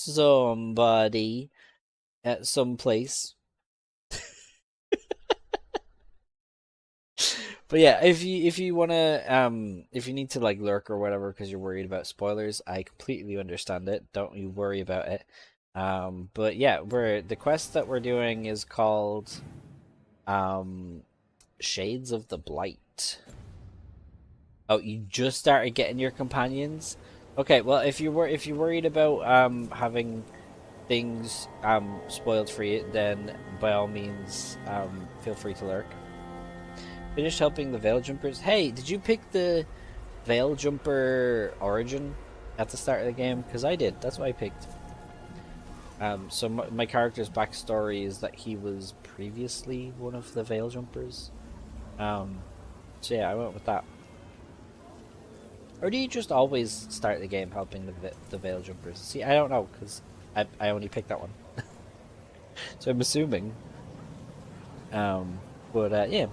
somebody at some place. But yeah, if you wanna if you need to like lurk or whatever because you're worried about spoilers, I completely understand it. Don't you worry about it. But yeah, the quest that we're doing is called Shades of the Blight. Oh, you just started getting your companions? Okay, well if you're worried about having things spoiled for you, then by all means feel free to lurk. Finished helping the Veil Jumpers. Hey, did you pick the Veil Jumper origin at the start of the game? Because I did. That's what I picked. So my character's backstory is that he was previously one of the Veil Jumpers. So yeah, I went with that. Or do you just always start the game helping the Veil Jumpers? See, I don't know, because I only picked that one. So I'm assuming. But yeah.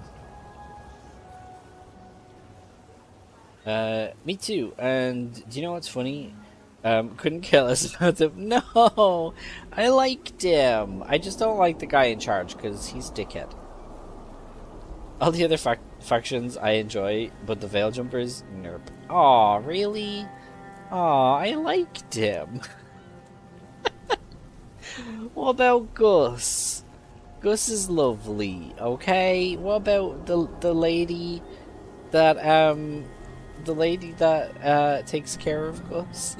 Me too. And do you know what's funny? Couldn't care less about them. No, I liked him. I just don't like the guy in charge because he's dickhead. All the other factions I enjoy, but the Veil Jumpers, nope. Aw, really? Aw, I liked him. What about Gus? Gus is lovely. Okay. What about the lady that takes care of Gus?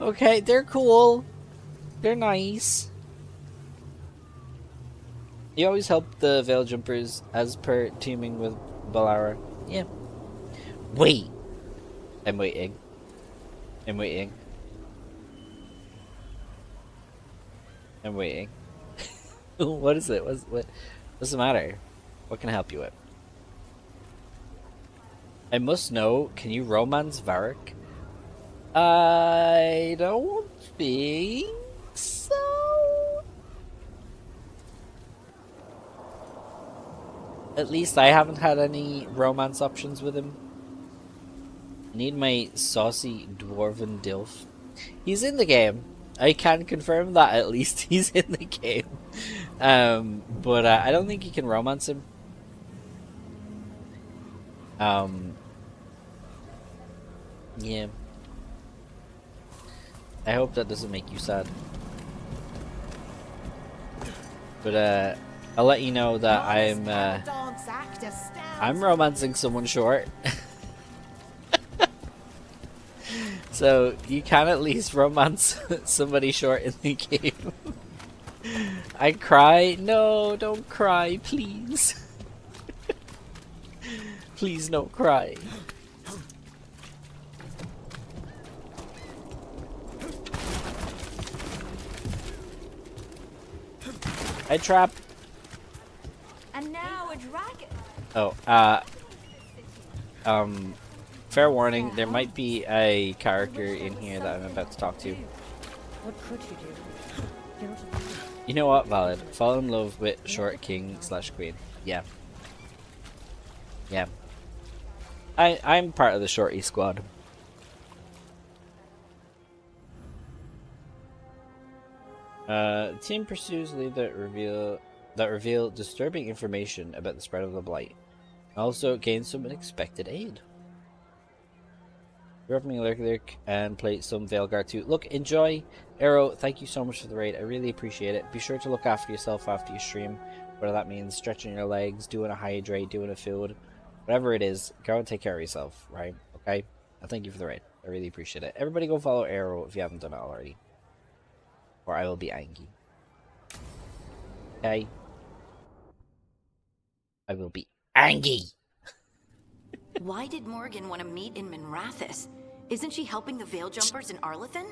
Okay, they're cool. They're nice. You always help the Veil Jumpers as per teaming with Balara. Yeah. Wait. I'm waiting. I'm waiting. I'm waiting. What is it? What's the matter? What can I help you with? I must know, can you romance Varric? I don't think so. At least I haven't had any romance options with him. I need my saucy dwarven dilf. He's in the game. I can confirm that at least he's in the game. But I don't think you can romance him. Yeah. I hope that doesn't make you sad. But I'll let you know that I'm romancing someone short. So you can at least romance somebody short in the game. I cry? No, don't cry, please. Please don't cry. I trap. And now a dragon. Oh, fair warning, there might be a character in here that I'm about to talk to. What could you do? You know what, valid. Fall in love with short king / queen. Yeah. Yeah. I'm part of the shorty squad. Team pursues lead that reveal disturbing information about the spread of the blight. Also gain some unexpected aid. You're opening Lurk and play some Veilguard too. Look, enjoy. Arrow, thank you so much for the raid. I really appreciate it. Be sure to look after yourself after you stream. Whether that means stretching your legs, doing a hydrate, doing a food, whatever it is, go and take care of yourself, right? Okay? Thank you for the raid. I really appreciate it. Everybody go follow Arrow if you haven't done it already. Or I will be angry. Okay? I will be angry! Why did Morgan want to meet in Minrathous? Isn't she helping the Veil Jumpers in Arlathan?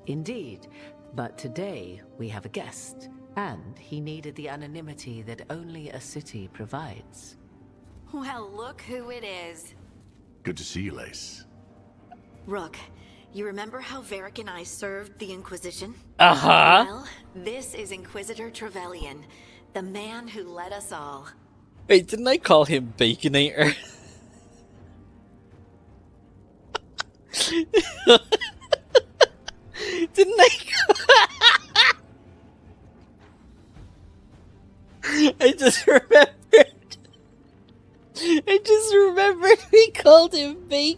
Indeed, but today we have a guest, and he needed the anonymity that only a city provides. Well, look who it is. Good to see you, Lace. Rook, you remember how Varric and I served the Inquisition? Uh-huh! Well, this is Inquisitor Trevelyan, the man who led us all. Wait, didn't I call him Baconator?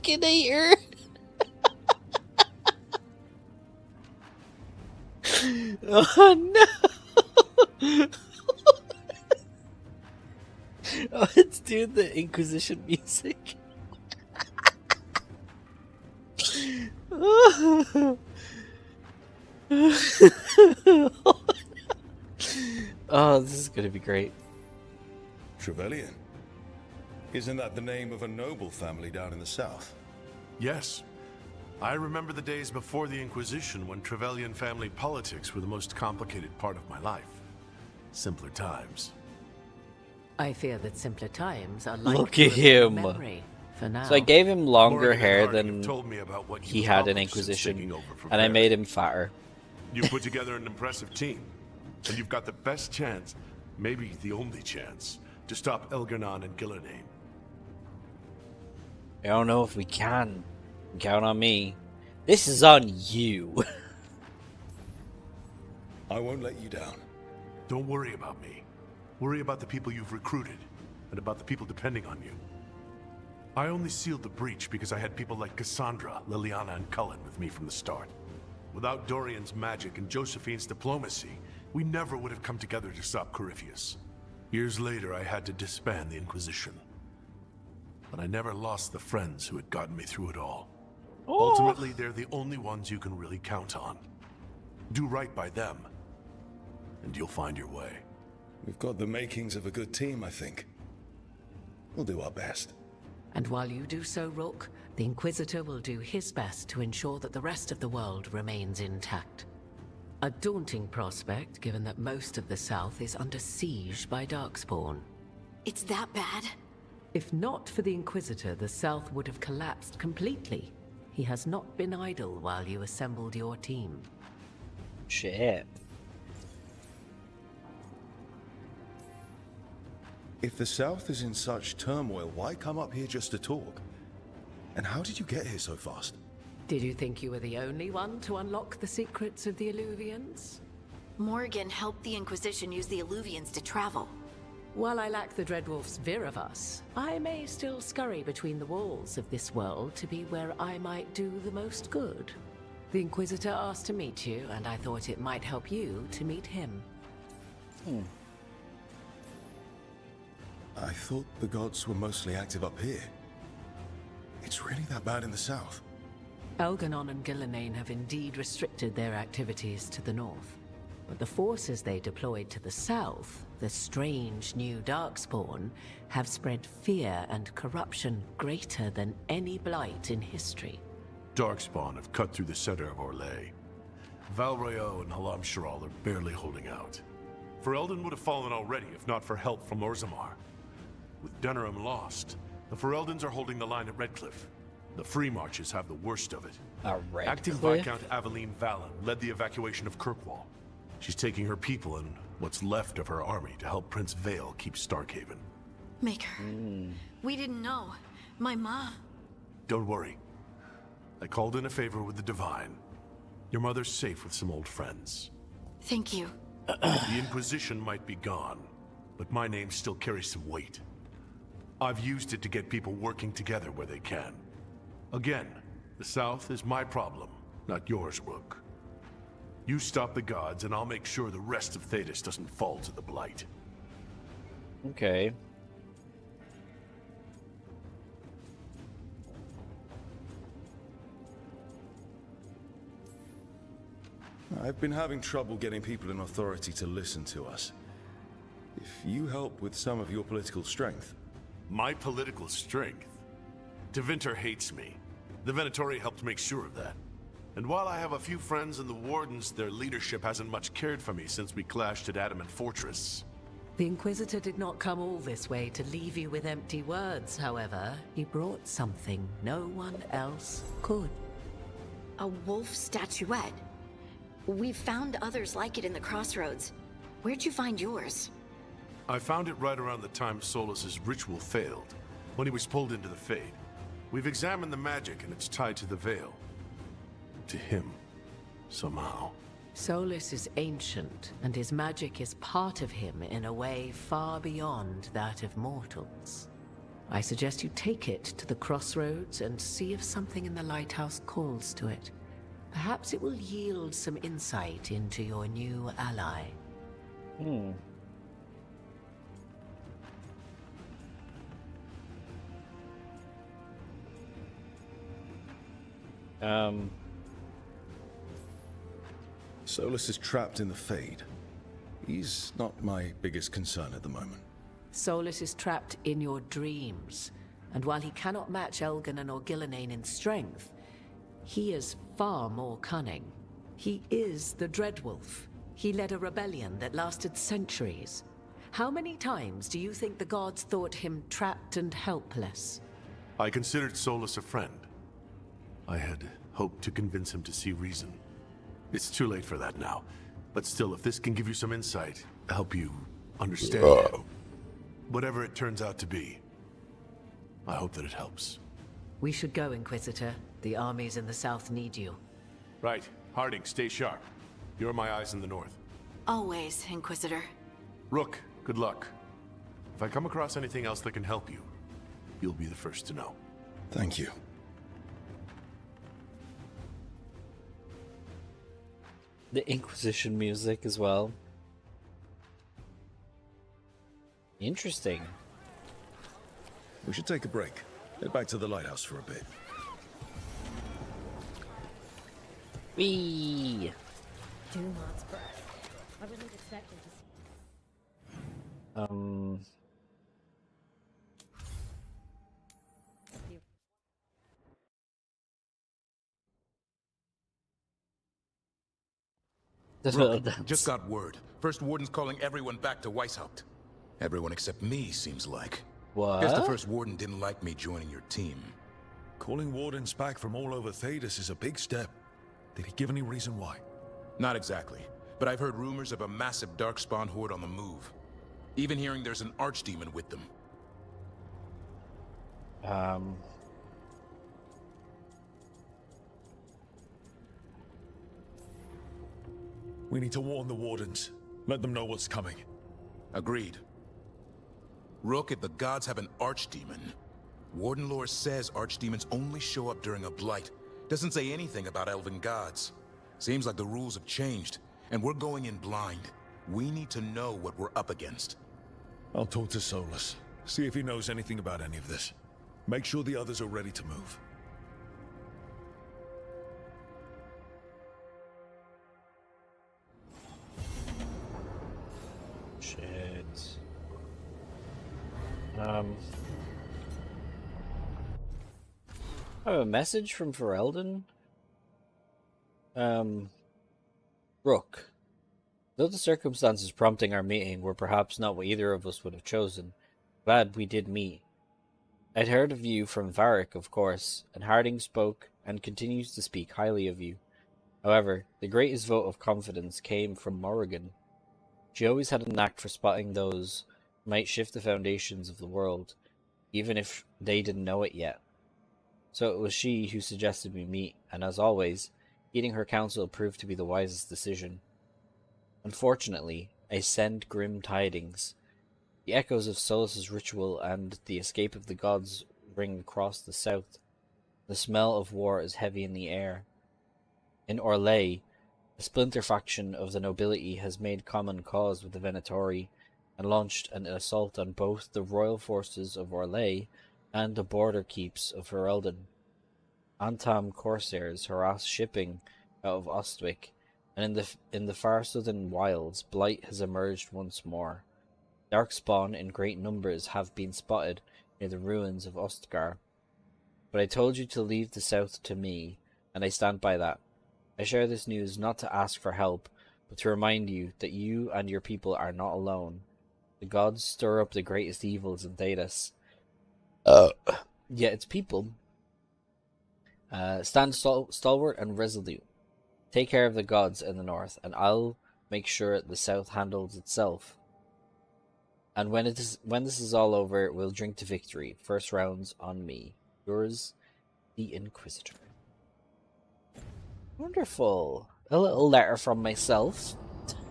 Baconator. Oh no! Oh, it's doing the Inquisition music. Oh, this is gonna be great. Trevelyan? Isn't that the name of a noble family down in the south? Yes. I remember the days before the Inquisition when Trevelyan family politics were the most complicated part of my life. Simpler times. I fear that simpler times are like Look at him. memory for now. So I gave him longer Morgan and hair Harding have than told me about what he you've had in accomplished since Inquisition, taking over from and I Varys. made him fatter. You put together an impressive team, and you've got the best chance, maybe the only chance, to stop Elgar'nan and Gillenane. I don't know if we can. Count on me. This is on you. I won't let you down. Don't worry about me. Worry about the people you've recruited, and about the people depending on you. I only sealed the breach because I had people like Cassandra, Liliana, and Cullen with me from the start. Without Dorian's magic and Josephine's diplomacy, we never would have come together to stop Corypheus. Years later, I had to disband the Inquisition. But I never lost the friends who had gotten me through it all. Ultimately, they're the only ones you can really count on. Do right by them, and you'll find your way. We've got the makings of a good team, I think. We'll do our best. And while you do so, Rook, the Inquisitor will do his best to ensure that the rest of the world remains intact. A daunting prospect, given that most of the South is under siege by Darkspawn. It's that bad? If not for the Inquisitor, the South would have collapsed completely. He has not been idle while you assembled your team. Shit. If the south is in such turmoil, why come up here just to talk? And how did you get here so fast? Did you think you were the only one to unlock the secrets of the Illuvians? Morgan helped the Inquisition use the Illuvians to travel. While I lack the Dreadwolf's Viravus, I may still scurry between the walls of this world to be where I might do the most good. The Inquisitor asked to meet you, and I thought it might help you to meet him. I thought the gods were mostly active up here. It's really that bad in the south. Elgar'nan and Gillenane have indeed restricted their activities to the north. But the forces they deployed to the south, the strange new Darkspawn, have spread fear and corruption greater than any blight in history. Darkspawn have cut through the center of Orlais. Valrayo and Halam Sharal are barely holding out. Ferelden would have fallen already if not for help from Orzammar. With Denerim lost, the Fereldans are holding the line at Redcliffe. The Free Marches have the worst of it. Acting Viscount Aveline Vallon led the evacuation of Kirkwall. She's taking her people and what's left of her army to help Prince Vale keep Starkhaven. Maker. We didn't know. My mom. Don't worry. I called in a favor with the Divine. Your mother's safe with some old friends. Thank you. The Inquisition might be gone, but my name still carries some weight. I've used it to get people working together where they can. Again, the South is my problem, not yours, Rook. You stop the gods, and I'll make sure the rest of Thedas doesn't fall to the Blight. Okay. I've been having trouble getting people in authority to listen to us. If you help with some of your political strength... My political strength? Tevinter hates me. The Venatori helped make sure of that. And while I have a few friends in the Wardens, their leadership hasn't much cared for me since we clashed at Adamant Fortress. The Inquisitor did not come all this way to leave you with empty words, however. He brought something no one else could. A wolf statuette. We've found others like it in the crossroads. Where'd you find yours? I found it right around the time Solus's ritual failed, when he was pulled into the Fade. We've examined the magic and it's tied to the Veil. To him, somehow. Solus is ancient, and his magic is part of him in a way far beyond that of mortals. I suggest you take it to the crossroads and see if something in the lighthouse calls to it. Perhaps it will yield some insight into your new ally. Hmm. Solus is trapped in the Fade. He's not my biggest concern at the moment. Solus is trapped in your dreams, and while he cannot match Elganon or Gillenane in strength, he is far more cunning. He is the Dreadwolf. He led a rebellion that lasted centuries. How many times do you think the gods thought him trapped and helpless? I considered Solus a friend. I had hoped to convince him to see reason. It's too late for that now. But still, if this can give you some insight, help you understand him, whatever it turns out to be, I hope that it helps. We should go, Inquisitor. The armies in the south need you. Right. Harding, stay sharp. You're my eyes in the north. Always, Inquisitor. Rook, good luck. If I come across anything else that can help you, you'll be the first to know. Thank you. The Inquisition music as well. Interesting. We should take a break. Head back to the lighthouse for a bit. Whee! Dumont's breath. I wasn't expecting to see. There's a little Rook, dance. just got word. First Warden's calling everyone back to Weishaupt. Everyone except me, seems like. What? Guess the First Warden didn't like me joining your team. Calling wardens back from all over Thedas is a big step. Did he give any reason why? Not exactly, but I've heard rumors of a massive Darkspawn horde on the move. Even hearing there's an archdemon with them. We need to warn the wardens. Let them know what's coming. Agreed. Rook, if the gods have an archdemon, Warden lore says archdemons only show up during a blight. Doesn't say anything about elven gods. Seems like the rules have changed, and we're going in blind. We need to know what we're up against. I'll talk to Solus. See if he knows anything about any of this. Make sure the others are ready to move. Shit. I have a message from Ferelden. Rook. Though the circumstances prompting our meeting were perhaps not what either of us would have chosen, glad we did meet. I'd heard of you from Varric, of course, and Harding spoke and continues to speak highly of you. However, the greatest vote of confidence came from Morrigan. She always had a knack for spotting those who might shift the foundations of the world, even if they didn't know it yet. So it was she who suggested we meet, and as always, heeding her counsel proved to be the wisest decision. Unfortunately, I send grim tidings. The echoes of Solus's ritual and the escape of the gods ring across the south. The smell of war is heavy in the air. In Orlais, a splinter faction of the nobility has made common cause with the Venatori and launched an assault on both the royal forces of Orlais and the border keeps of Ferelden. Antam corsairs harass shipping out of Ostwick, and in the far southern wilds, blight has emerged once more. Darkspawn in great numbers have been spotted near the ruins of Ostgar. But I told you to leave the south to me, and I stand by that. I share this news not to ask for help, but to remind you that you and your people are not alone. The gods stir up the greatest evils in Thedas. Yet its people stand stalwart and resolute. Take care of the gods in the north, and I'll make sure the south handles itself. And when this is all over, we'll drink to victory. First rounds on me. Yours, the Inquisitor. Wonderful. A little letter from myself.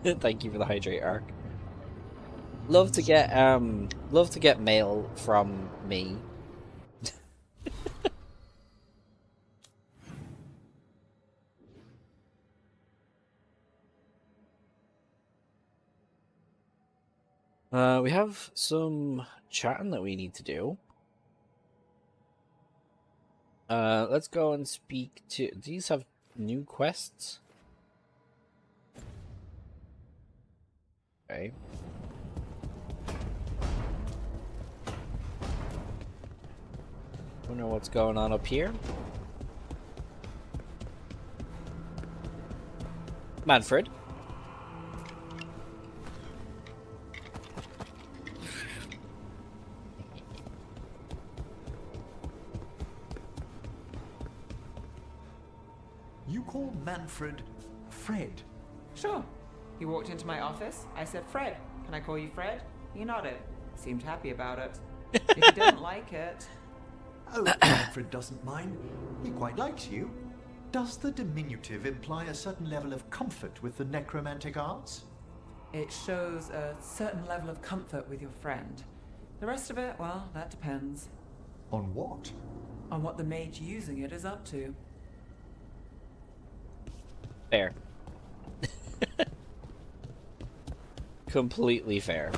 Thank you for the hydrate arc. Love to get mail from me. We have some chatting that we need to do. Let's go and speak to... These have new quests? Okay. Wonder what's going on up here. Manfred. You call Manfred Fred? Sure. He walked into my office. I said, Fred, can I call you Fred? He nodded. Seemed happy about it. If he didn't like it... Oh, Manfred doesn't mind. He quite likes you. Does the diminutive imply a certain level of comfort with the necromantic arts? It shows a certain level of comfort with your friend. The rest of it, well, that depends. On what? On what the mage using it is up to. Fair. Completely fair.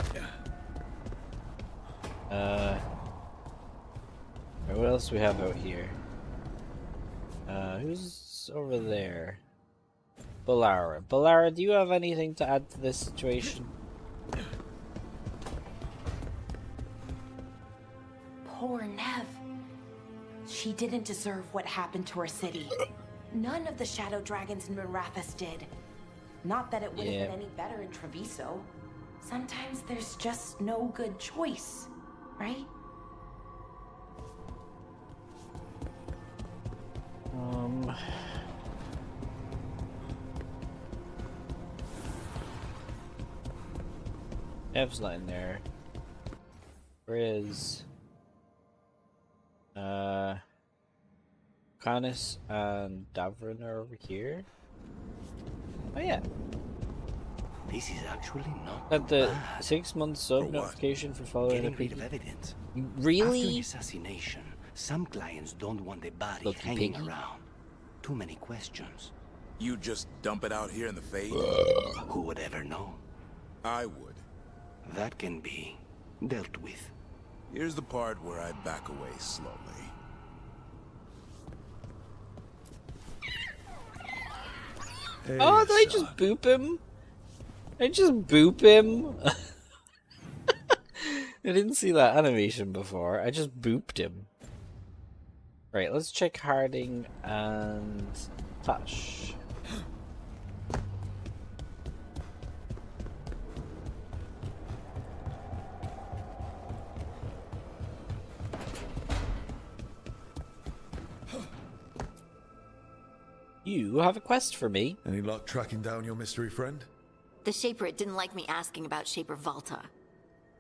What else do we have out here? Who's over there? Balara. Balara, do you have anything to add to this situation? Poor Nev. She didn't deserve what happened to her city. None of the shadow dragons in Marathas did. Not that it would have been any better in Treviso. Sometimes there's just no good choice, right? Ev's not in there. Where is Canis and Davrin are over here? Oh yeah. This is actually not Got the bad. 6-month sub notification for following Getting a rid of piggy. evidence. Really? After the assassination, some clients don't want the body Lucky hanging piggy. around. Too many questions. You just dump it out here in the fade? Who would ever know? I would. That can be dealt with. Here's the part where I back away slowly. Hey, Oh, did I just boop him? I just boop him? I didn't see that animation before. I just booped him. Right, let's check Harding and Tash. You have a quest for me. Any luck tracking down your mystery friend? The Shaper didn't like me asking about Shaper Valta,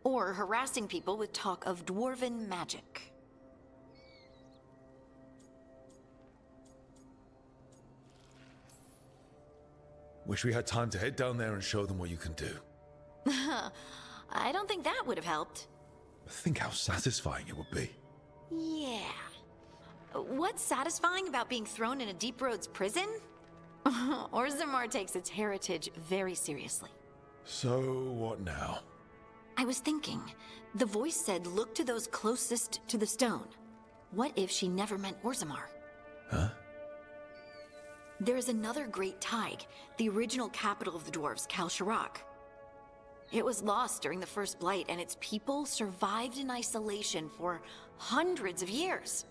or harassing people with talk of dwarven magic. Wish we had time to head down there and show them what you can do. I don't think that would have helped. Think how satisfying it would be. Yeah. What's satisfying about being thrown in a Deep Roads prison? Orzammar takes its heritage very seriously. So, what now? I was thinking, the voice said look to those closest to the stone. What if she never meant Orzammar? Huh? There is another great Tig, the original capital of the dwarves, Kalsharak. It was lost during the First Blight, and its people survived in isolation for hundreds of years.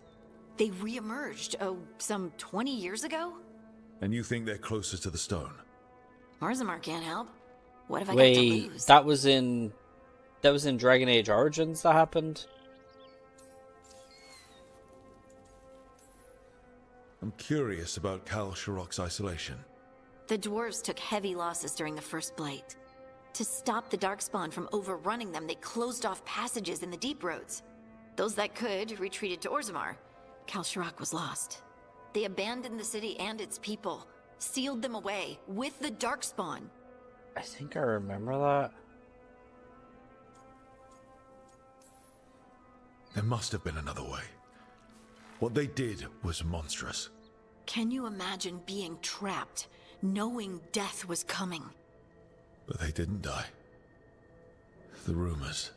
They re-emerged, some 20 years ago? And you think they're closest to the stone? Orzammar can't help. What have I got to Wait, lose? that was in Dragon Age Origins that happened? I'm curious about Kal Sharok's isolation. The dwarves took heavy losses during the First Blight. To stop the Darkspawn from overrunning them, they closed off passages in the Deep Roads. Those that could retreated to Orzammar. Kal Sharok was lost. They abandoned the city and its people, sealed them away with the Darkspawn. I think I remember that. There must have been another way. What they did was monstrous. Can you imagine being trapped, knowing death was coming? But they didn't die. the rumors?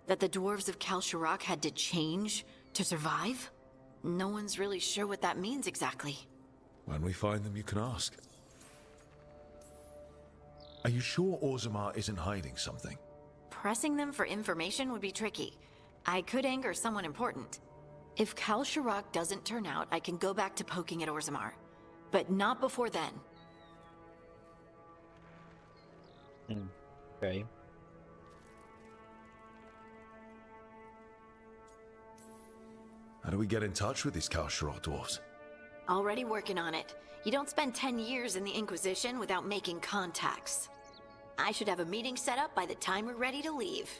That the dwarves of Kalsharak had to change to survive? No one's really sure what that means exactly. When we find them, you can ask. Are you sure Orzammar isn't hiding something? Pressing them for information would be tricky. I could anger someone important. If Kalsharak doesn't turn out, I can go back to poking at Orzammar. But not before then. Okay. How do we get in touch with these Kalsharak dwarves? Already working on it. You don't spend 10 years in the Inquisition without making contacts. I should have a meeting set up by the time we're ready to leave.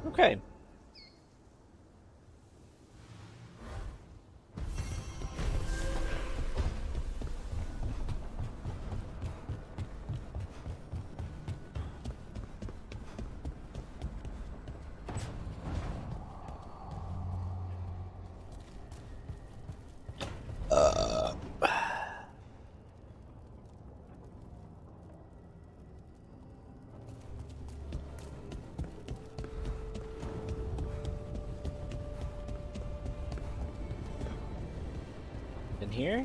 Okay. In here?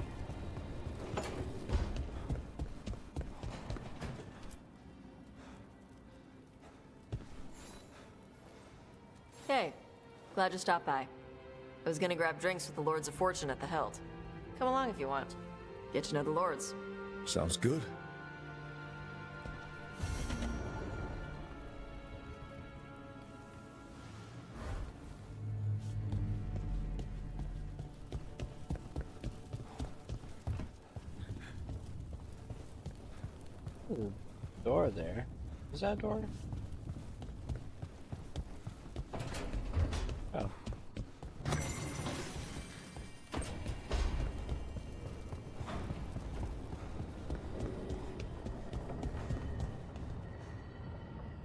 Hey, glad you stopped by. I was gonna grab drinks with the Lords of Fortune at the Hilt. Come along if you want. Get to know the Lords. Sounds good. Ooh, door there. Is that a door? Oh.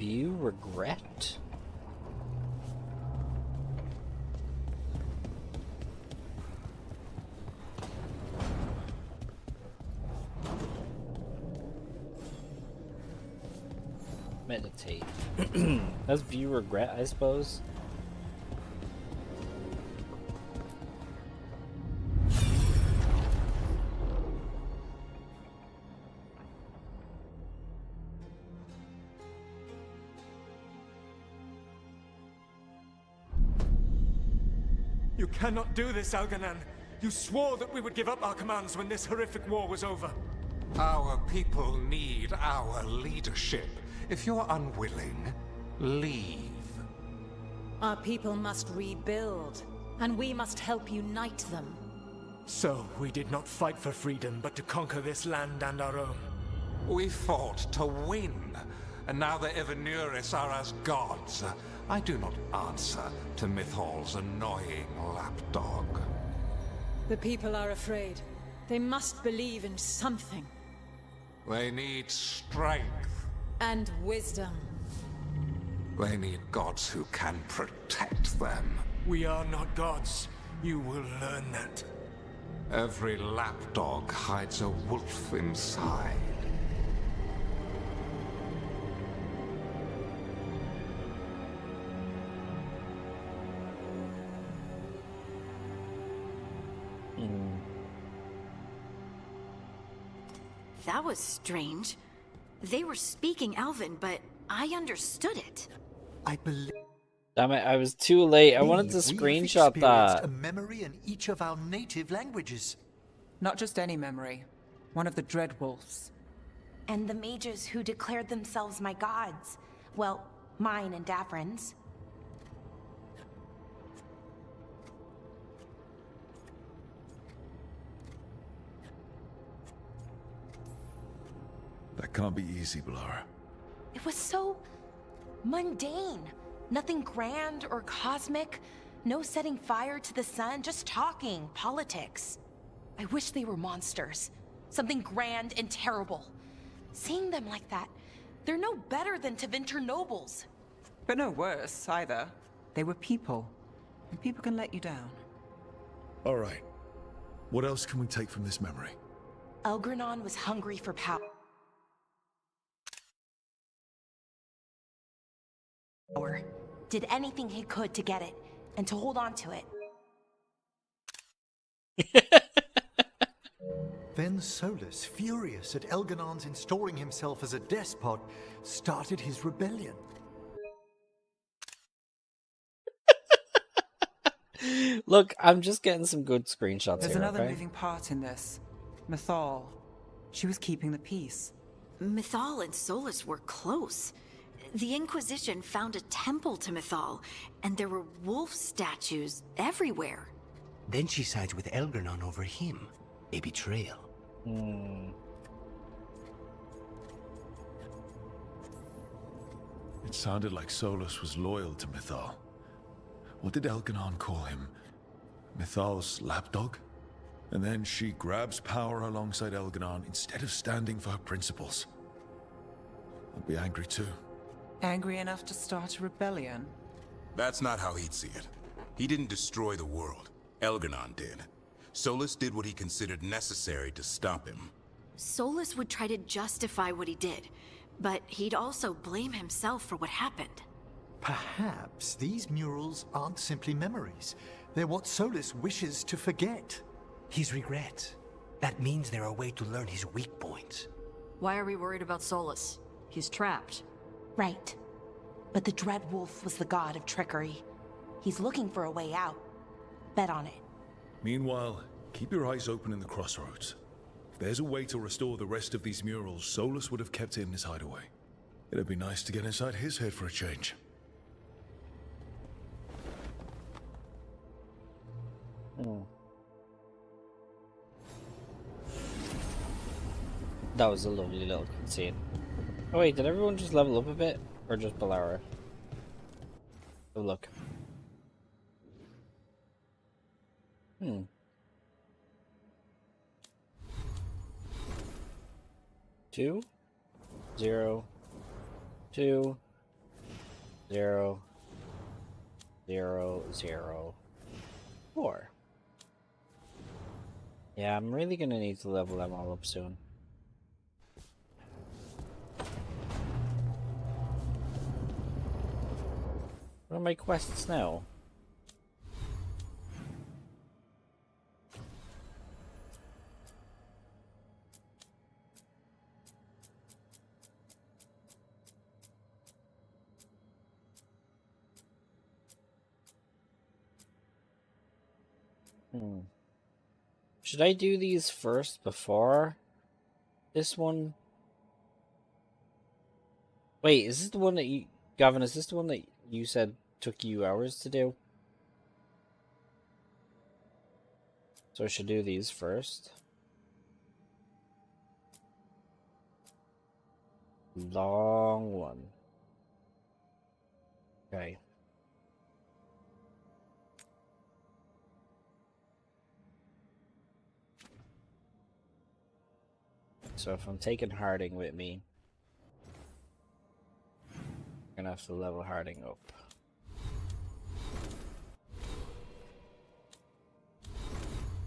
View regret? Meditate. That's view regret, I suppose. You cannot do this, Alganan. You swore that we would give up our commands when this horrific war was over. Our people need our leadership. If you're unwilling, leave. Our people must rebuild, and we must help unite them. So, we did not fight for freedom, but to conquer this land and our own. We fought to win, and now the Evanuris are as gods. I do not answer to Mythal's annoying lapdog. The people are afraid. They must believe in something. They need strength. And wisdom. They need gods who can protect them. We are not gods. You will learn that. Every lapdog hides a wolf inside. That was strange. They were speaking Elven, but I understood it. I believe. Damn it, I was too late. I wanted to screenshot that. A memory in each of our native languages. Not just any memory. One of the Dread Wolves. And the mages who declared themselves my gods. Well, mine and Davrin's. That can't be easy, Blara. It was so mundane. Nothing grand or cosmic. No setting fire to the sun, just talking, politics. I wish they were monsters. Something grand and terrible. Seeing them like that, they're no better than Tevinter nobles. But no worse, either. They were people. And people can let you down. All right. What else can we take from this memory? Elgranon was hungry for power. Did anything he could to get it, and to hold on to it. Then Solus, furious at Elganon's installing himself as a despot, started his rebellion. Look, I'm just getting some good screenshots There's here, another okay? moving part in this. Mythal. She was keeping the peace. Mythal and Solus were close. The Inquisition found a temple to Mythal, and there were wolf statues everywhere. Then she sides with Elgranon over him. A betrayal. It sounded like Solus was loyal to Mythal. What did Elganon call him? Mythal's lapdog? And then she grabs power alongside Elganon instead of standing for her principles. I'd be angry too. Angry enough to start a rebellion? That's not how he'd see it. He didn't destroy the world. Elganon did. Solus did what he considered necessary to stop him. Solus would try to justify what he did, but he'd also blame himself for what happened. Perhaps these murals aren't simply memories. They're what Solus wishes to forget. His regrets. That means they're a way to learn his weak points. Why are we worried about Solus? He's trapped. Right. But the Dread Wolf was the god of trickery. He's looking for a way out. Bet on it. Meanwhile, keep your eyes open in the crossroads. If there's a way to restore the rest of these murals, Solus would have kept it in his hideaway. It'd be nice to get inside his head for a change. That was a lovely little scene. Oh wait, did everyone just level up a bit? Or just Balara? Oh look. 2 0 2 0 0 0 4. Yeah, I'm really gonna need to level them all up soon. What are my quests now? Should I do these first before this one? Wait, is this the one that you... Gavin, is this the one that you said took you hours to do? So I should do these first. Long one. Okay. So if I'm taking Harding with me, I'm gonna have to level Harding up.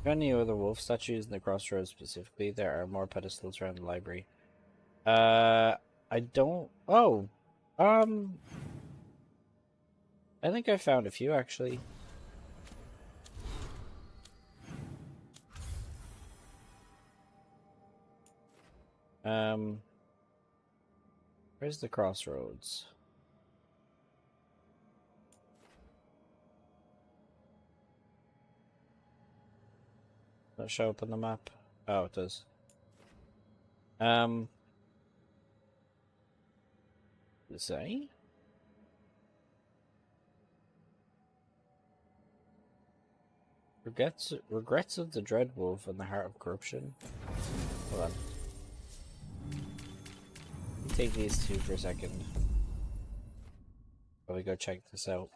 Any other wolf statues in the crossroads specifically? There are more pedestals around the library. I don't... Oh! I think I found a few, actually. Where's the crossroads? Does that show up on the map? Oh, it does. Does it say? Regrets of the Dread Wolf and the Heart of Corruption. Hold on. Take these two for a second. While we go check this out.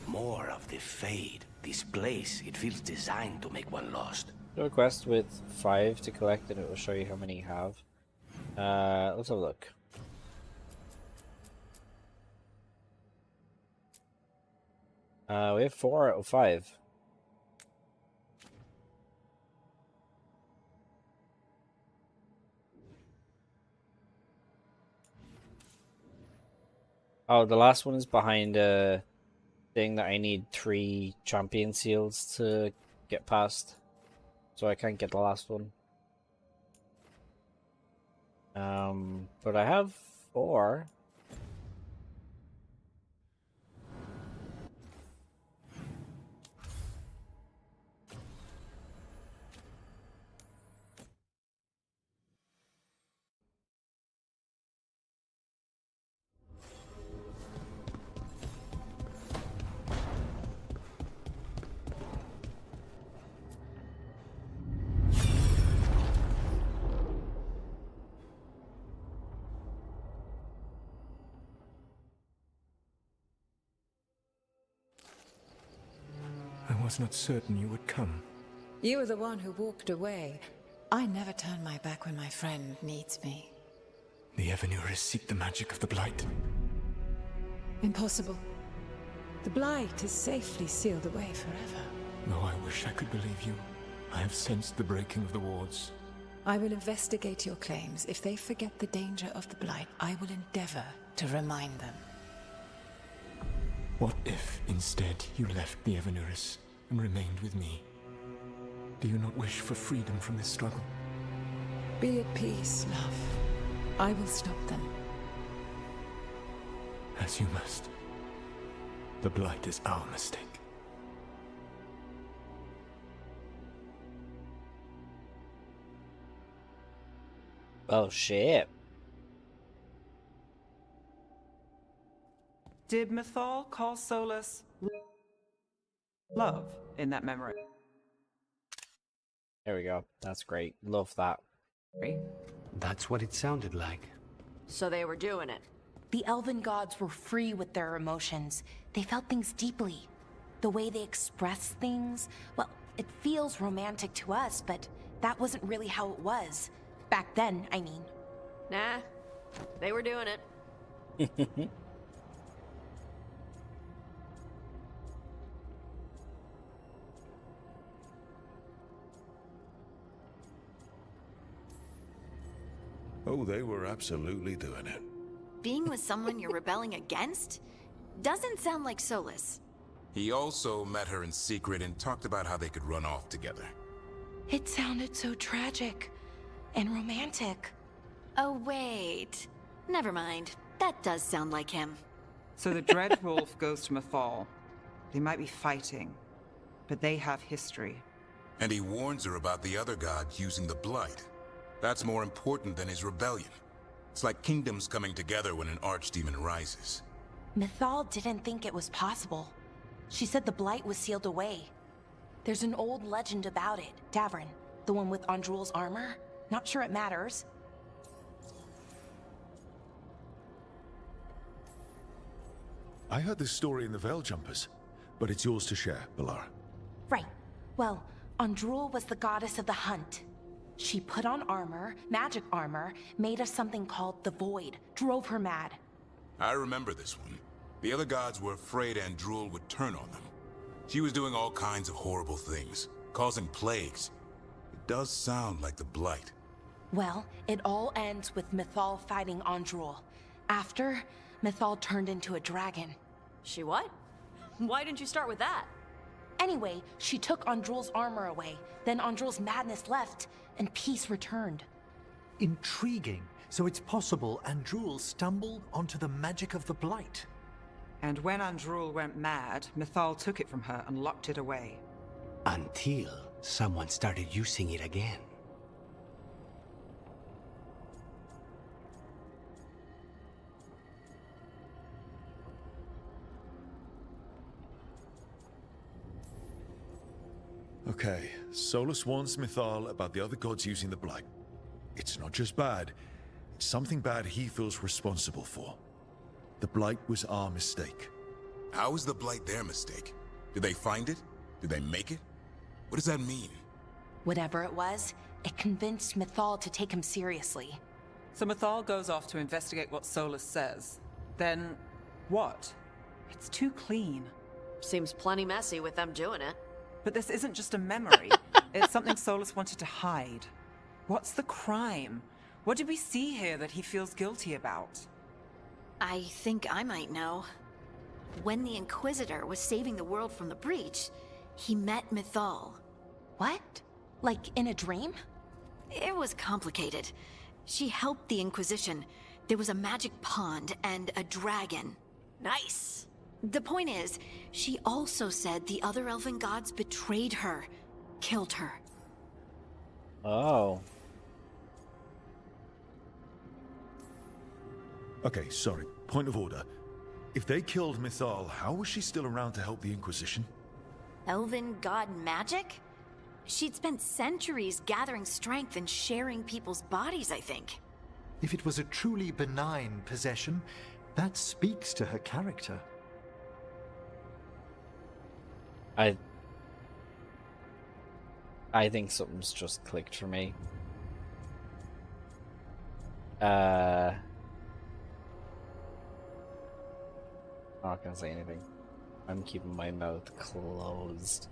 More of the Fade. This place, it feels designed to make one lost. Do a quest with 5 to collect and it will show you how many you have. Let's have a look. We have 4 out of 5. Oh, the last one is behind a thing that I need 3 champion seals to get past. So I can't get the last one. But I have 4. I was not certain you would come. You were the one who walked away. I never turn my back when my friend needs me. The Evanurus seek the magic of the Blight. Impossible. The Blight is safely sealed away forever. Though I wish I could believe you. I have sensed the breaking of the wards. I will investigate your claims. If they forget the danger of the Blight, I will endeavor to remind them. What if, instead, you left the Evanurus and remained with me? Do you not wish for freedom from this struggle? Be at peace, love. I will stop them. As you must. The Blight is our mistake. Oh, shit. Did Mythal call Solus love in that memory? There we go. That's great. Love that. That's what it sounded like. So they were doing it. The elven gods were free with their emotions. They felt things deeply. The way they expressed things, well, it feels romantic to us, but that wasn't really how it was. Back then, I mean. Nah, they were doing it. Oh, they were absolutely doing it. Being with someone you're rebelling against? Doesn't sound like Solus. He also met her in secret and talked about how they could run off together. It sounded so tragic and romantic. Oh, wait. Never mind. That does sound like him. So the Dread Wolf goes to Mythal. They might be fighting, but they have history. And he warns her about the other gods using the Blight. That's more important than his rebellion. It's like kingdoms coming together when an archdemon rises. Mythal didn't think it was possible. She said the Blight was sealed away. There's an old legend about it. Davrin, the one with Andrul's armor. Not sure it matters. I heard this story in the Veil Jumpers, but it's yours to share, Balar. Right. Well, Andrul was the goddess of the hunt. She put on armor, magic armor, made of something called the Void, drove her mad. I remember this one. The other gods were afraid Andrul would turn on them. She was doing all kinds of horrible things, causing plagues. It does sound like the Blight. Well, it all ends with Mythal fighting Andrul. After, Mythal turned into a dragon. She what? Why didn't you start with that? Anyway, she took Andrul's armor away. Then Andrul's madness left, and peace returned. Intriguing. So it's possible Andrul stumbled onto the magic of the Blight. And when Andrul went mad, Mythal took it from her and locked it away. Until someone started using it again. Okay, Solus warns Mythal about the other gods using the Blight. It's not just bad, it's something bad he feels responsible for. The Blight was our mistake. How is the Blight their mistake? Did they find it? Did they make it? What does that mean? Whatever it was, it convinced Mythal to take him seriously. So Mythal goes off to investigate what Solus says. Then, what? It's too clean. Seems plenty messy with them doing it. But this isn't just a memory. It's something Solus wanted to hide. What's the crime? What did we see here that he feels guilty about? I think I might know. When the Inquisitor was saving the world from the breach, he met Mythal. What? Like in a dream? It was complicated. She helped the Inquisition. There was a magic pond and a dragon. Nice. The point is, she also said the other elven gods betrayed her, killed her. Oh. Okay, sorry. Point of order. If they killed Mythal, how was she still around to help the Inquisition? Elven god magic? She'd spent centuries gathering strength and sharing people's bodies, I think. If it was a truly benign possession, that speaks to her character. I think something's just clicked for me. I'm not gonna say anything. I'm keeping my mouth closed.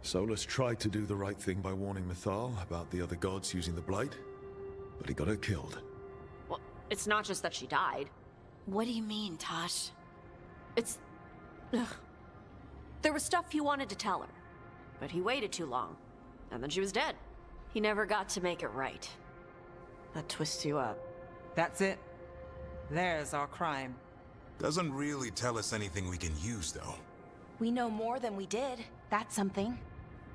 Solus tried to do the right thing by warning Mythal about the other gods using the Blight, but he got her killed. Well, it's not just that she died. What do you mean, Tosh? It's... Ugh. There was stuff he wanted to tell her, but he waited too long, and then she was dead. He never got to make it right. That twists you up. That's it. There's our crime. Doesn't really tell us anything we can use, though. We know more than we did. That's something.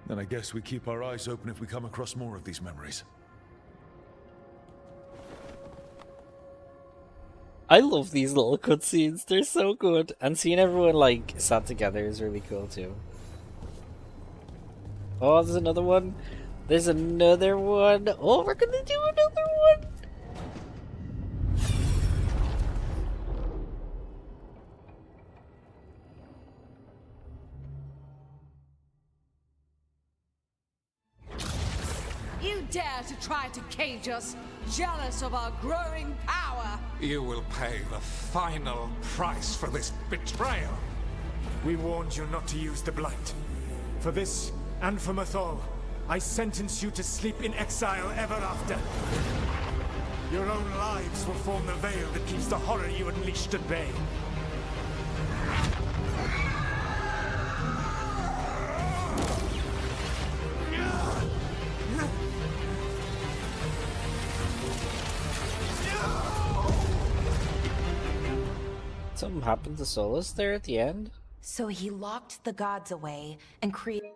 Then I guess we keep our eyes open if we come across more of these memories. I love these little cutscenes. They're so good. And seeing everyone, like, sat together is really cool, too. Oh, there's another one. There's another one. Oh, we're gonna do another one. You dare to try to cage us, jealous of our growing power! You will pay the final price for this betrayal. We warned you not to use the Blight. For this, and for Mythal, I sentence you to sleep in exile ever after. Your own lives will form the veil that keeps the horror you unleashed at bay. Something happened to Solus there at the end? So he locked the gods away and created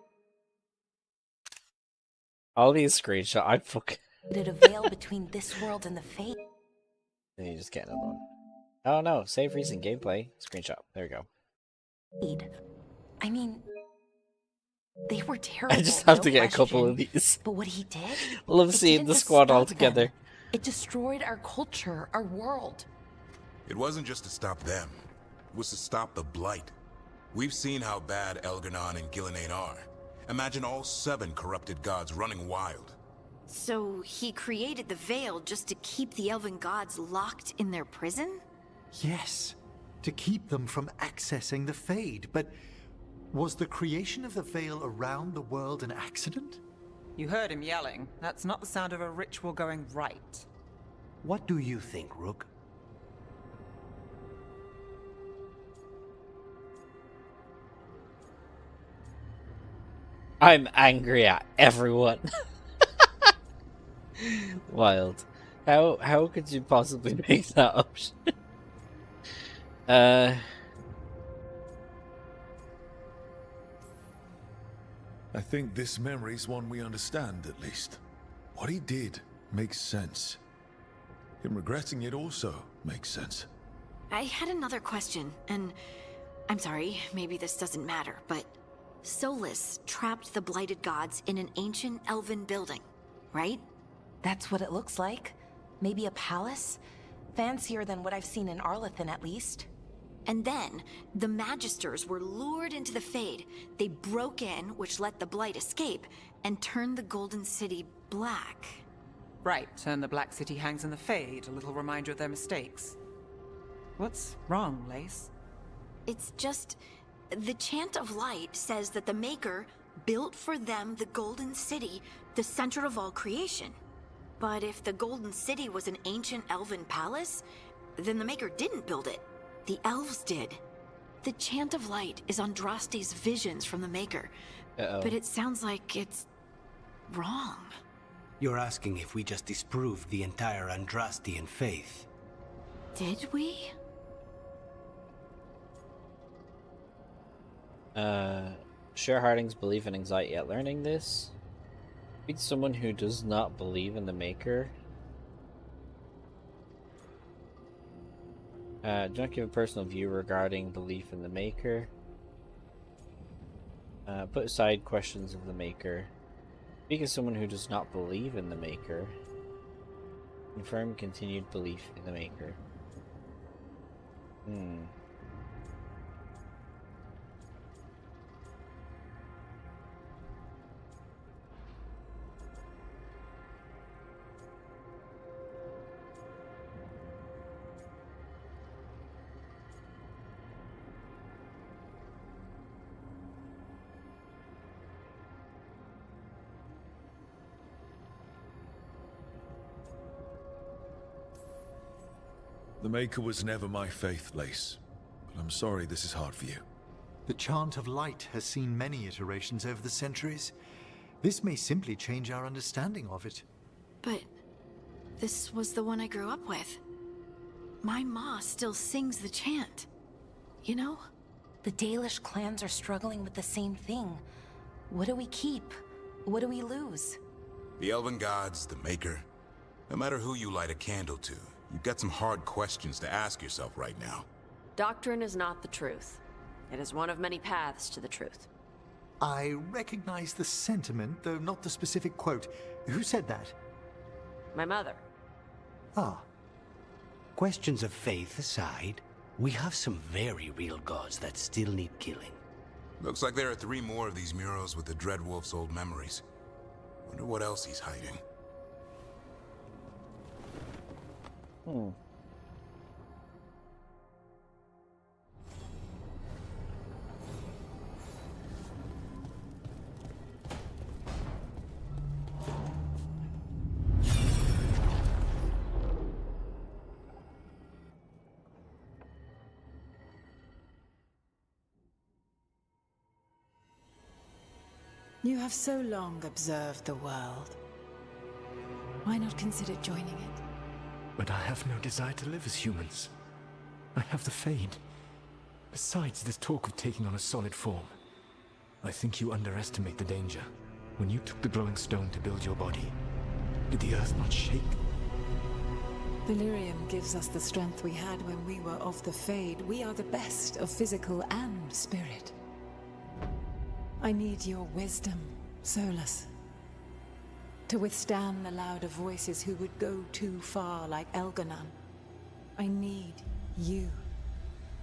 All these screenshots, I fucking... a veil between this world and the Fate. Then you just get another one. Oh no, save recent gameplay. Screenshot. There we go. I mean, they were terrible. I just have to no get a couple question. of these. But what he did? Love it seeing didn't the just squad all stop together. them. It destroyed our culture, our world. It wasn't just to stop them. It was to stop the Blight. We've seen how bad Elgar'nan and Gillenane are. Imagine all 7 corrupted gods running wild. So he created the veil just to keep the elven gods locked in their prison? Yes, to keep them from accessing the Fade. But was the creation of the veil around the world an accident? You heard him yelling. That's not the sound of a ritual going right. What do you think, Rook? I'm angry at everyone. Wild. How could you possibly make that option? I think this memory's one we understand, at least. What he did makes sense. Him regretting it also makes sense. I had another question, and I'm sorry, maybe this doesn't matter, but Solus trapped the blighted gods in an ancient elven building, right? That's what it looks like. Maybe a palace? Fancier than what I've seen in Arlathan, at least. And then, the Magisters were lured into the Fade. They broke in, which let the Blight escape, and turned the Golden City black. Right, and the Black City hangs in the Fade, a little reminder of their mistakes. What's wrong, Lace? It's just... the Chant of Light says that the Maker built for them the Golden City, the center of all creation. But if the Golden City was an ancient elven palace, then the Maker didn't build it. The elves did. The Chant of Light is Andraste's visions from the Maker. But it sounds like it's... wrong. You're asking if we just disproved the entire Andrastian faith. Did we? Share Harding's belief and anxiety at learning this. Meet someone who does not believe in the Maker. Do not give a personal view regarding belief in the Maker. Put aside questions of the Maker. Speak as someone who does not believe in the Maker. Confirm continued belief in the Maker. The Maker was never my faith, Lace. But I'm sorry this is hard for you. The Chant of Light has seen many iterations over the centuries. This may simply change our understanding of it. But this was the one I grew up with. My ma still sings the chant. You know? The Dalish clans are struggling with the same thing. What do we keep? What do we lose? The Elven Gods, the Maker. No matter who you light a candle to, you've got some hard questions to ask yourself right now. Doctrine is not the truth. It is one of many paths to the truth. I recognize the sentiment, though not the specific quote. Who said that? My mother. Ah. Questions of faith aside, we have some very real gods that still need killing. Looks like there are 3 more of these murals with the Dreadwolf's old memories. Wonder what else he's hiding. You have so long observed the world. Why not consider joining it? But I have no desire to live as humans. I have the Fade. Besides, this talk of taking on a solid form. I think you underestimate the danger. When you took the glowing stone to build your body, did the earth not shake? Delirium gives us the strength we had when we were of the Fade. We are the best of physical and spirit. I need your wisdom, Solus. To withstand the louder voices who would go too far like Elganon. I need you.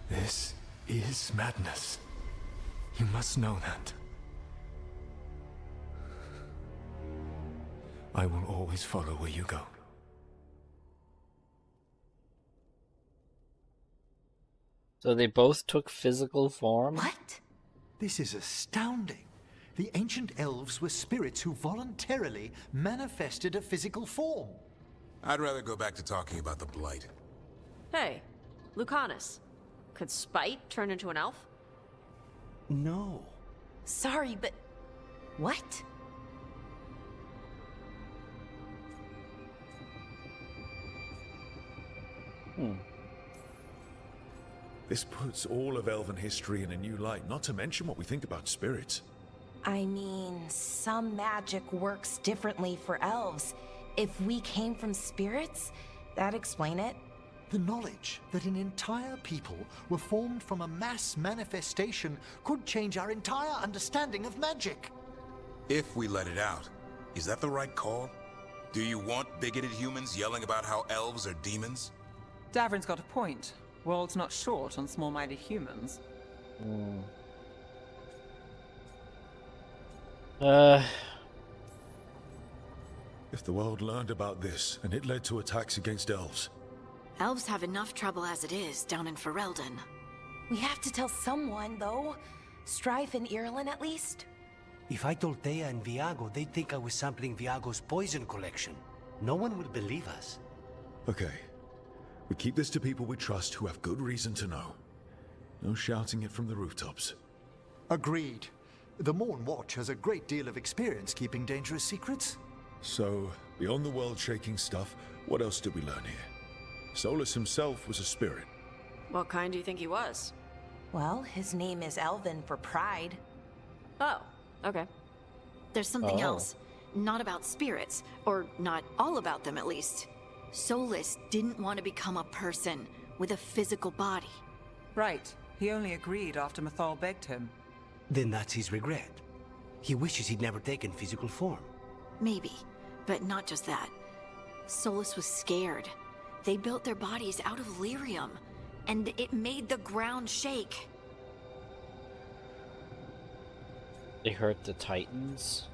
This is madness. You must know that. I will always follow where you go. So they both took physical form? What? This is astounding. The ancient elves were spirits who voluntarily manifested a physical form. I'd rather go back to talking about the Blight. Hey, Lucanus. Could Spite turn into an elf? No. Sorry, but... what? This puts all of elven history in a new light, not to mention what we think about spirits. I mean, some magic works differently for elves. If we came from spirits, that'd explain it. The knowledge that an entire people were formed from a mass manifestation could change our entire understanding of magic. If we let it out, is that the right call? Do you want bigoted humans yelling about how elves are demons? Davrin's got a point. World's not short on small-minded humans. If the world learned about this, and it led to attacks against elves. Elves have enough trouble as it is down in Ferelden. We have to tell someone, though. Strife and Irulan, at least. If I told Thea and Viago, they'd think I was sampling Viago's poison collection. No one will believe us. Okay. We keep this to people we trust who have good reason to know. No shouting it from the rooftops. Agreed. The Morn Watch has a great deal of experience keeping dangerous secrets. So, beyond the world-shaking stuff, what else did we learn here? Solus himself was a spirit. What kind do you think he was? Well, his name is Elven for pride. Oh, okay. There's something else. Not about spirits, or not all about them at least. Solus didn't want to become a person with a physical body. Right. He only agreed after Mythal begged him. Then that's his regret. He wishes he'd never taken physical form. Maybe, but not just that. Solus was scared. They built their bodies out of lyrium, and it made the ground shake. They hurt the Titans.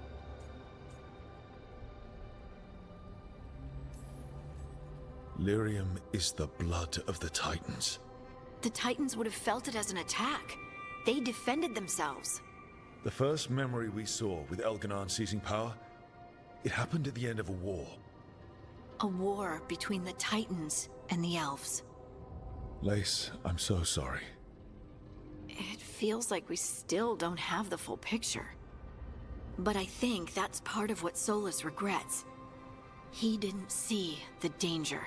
Lyrium is the blood of the Titans. The Titans would have felt it as an attack. They defended themselves. The first memory we saw with Elganon seizing power, it happened at the end of a war. A war between the Titans and the elves. Lace, I'm so sorry. It feels like we still don't have the full picture. But I think that's part of what Solus regrets. He didn't see the danger.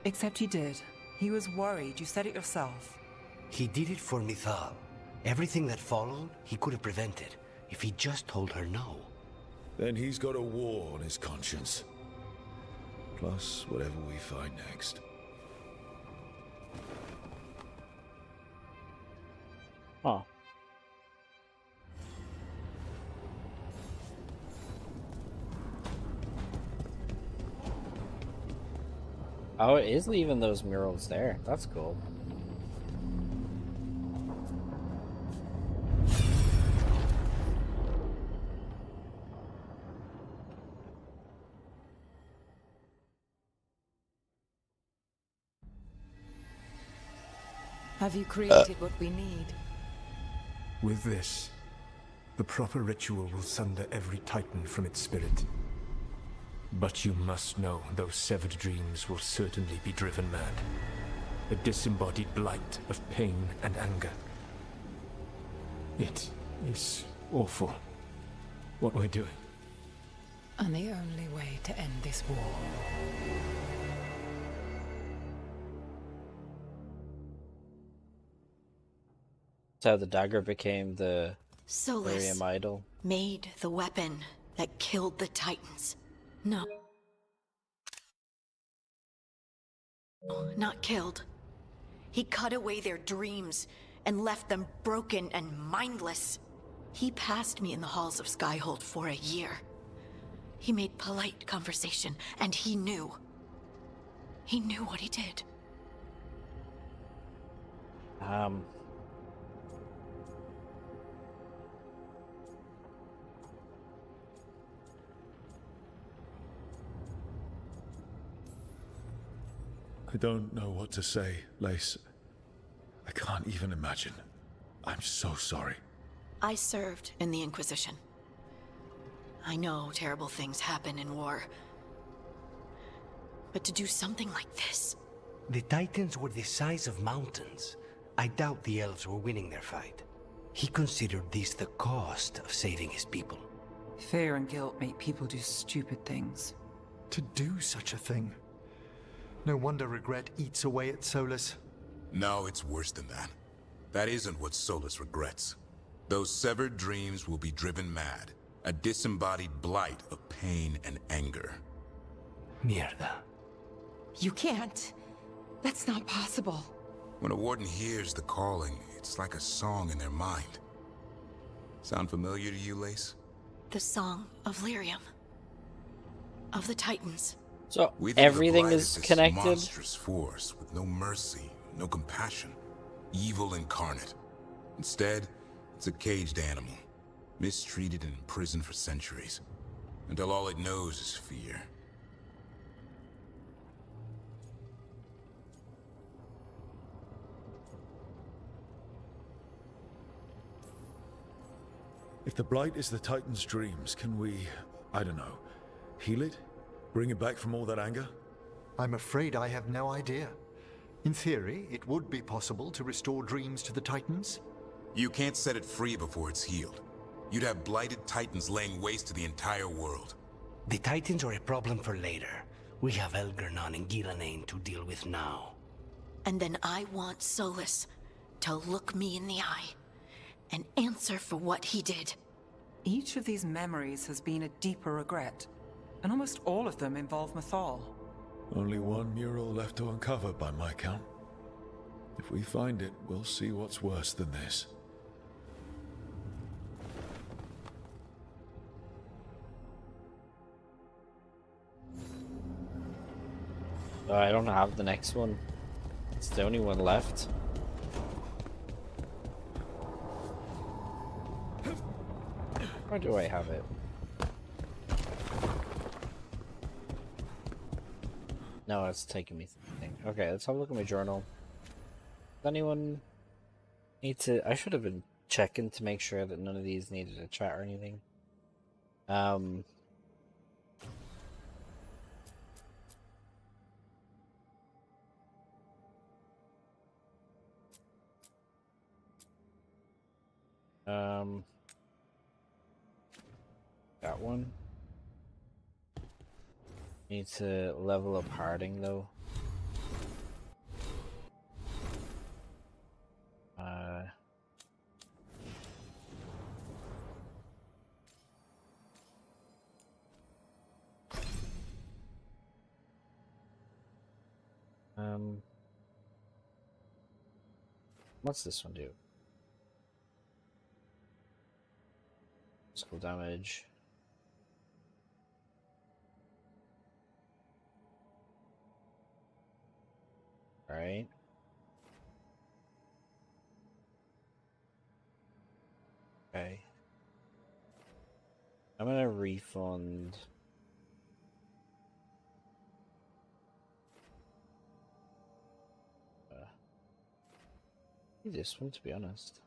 Except he did. He was worried. You said it yourself. He did it for Mythal. Everything that followed, he could have prevented, if he just told her no. Then he's got a war on his conscience. Plus, whatever we find next. Huh. Oh, it is leaving those murals there. That's cool. Have you created what we need? With this, the proper ritual will sunder every Titan from its spirit. But you must know those severed dreams will certainly be driven mad. A disembodied blight of pain and anger. It is awful what we're doing. And the only way to end this war. That's how the dagger became the Solus Lyrium idol. made the weapon that killed the Titans. No. Not killed. He cut away their dreams and left them broken and mindless. He passed me in the halls of Skyhold for a year. He made polite conversation, and he knew. He knew what he did. I don't know what to say, Lace. I can't even imagine. I'm so sorry. I served in the Inquisition. I know terrible things happen in war. But to do something like this... The Titans were the size of mountains. I doubt the elves were winning their fight. He considered this the cost of saving his people. Fear and guilt make people do stupid things. To do such a thing. No wonder regret eats away at Solus. No, it's worse than that. That isn't what Solus regrets. Those severed dreams will be driven mad. A disembodied blight of pain and anger. Mierda. You can't. That's not possible. When a warden hears the calling, it's like a song in their mind. Sound familiar to you, Lace? The song of Lyrium. Of the Titans. So We think the everything Blight is this connected. monstrous force with no mercy, no compassion. Evil incarnate. Instead, it's a caged animal, mistreated and imprisoned for centuries, until all it knows is fear. If the Blight is the Titan's dreams, can we, I don't know, heal it? Bring it back from all that anger? I'm afraid I have no idea. In theory, it would be possible to restore dreams to the Titans. You can't set it free before it's healed. You'd have blighted Titans laying waste to the entire world. The Titans are a problem for later. We have Elgernon and Ghilanane to deal with now. And then I want Solus to look me in the eye and answer for what he did. Each of these memories has been a deeper regret, and almost all of them involve Mythal. Only one mural left to uncover by my count. If we find it, we'll see what's worse than this. I don't have the next one. It's the only one left. Where do I have it? No, it's taking me through. Okay, let's have a look at my journal. Does anyone need to... I should have been checking to make sure that none of these needed a chat or anything. That one. Need to level up Harding though. What's this one do? Physical damage. Right. Okay. I'm gonna refund. This one, to be honest.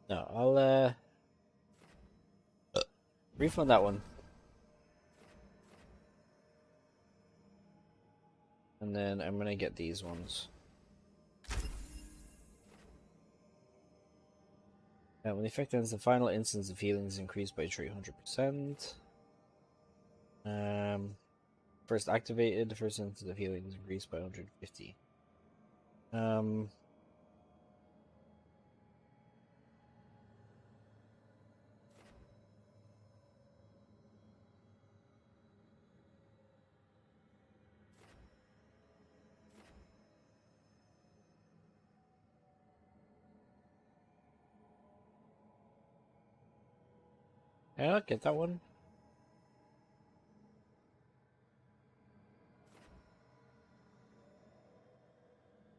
No, I'll refund that one. And then I'm gonna get these ones. And when the effect ends, the final instance of healing is increased by 300%. First activated, the first instance of healing is increased by 150. Yeah, I'll get that one.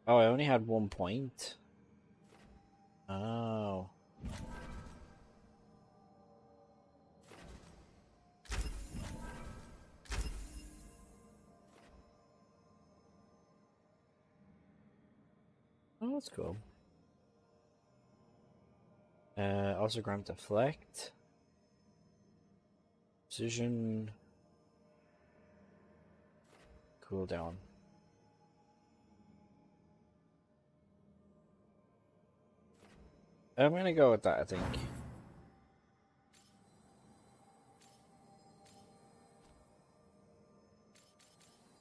Oh, I only had 1 point. Oh. Oh, that's cool. Also grant deflect. Precision. Cooldown. I'm gonna go with that, I think.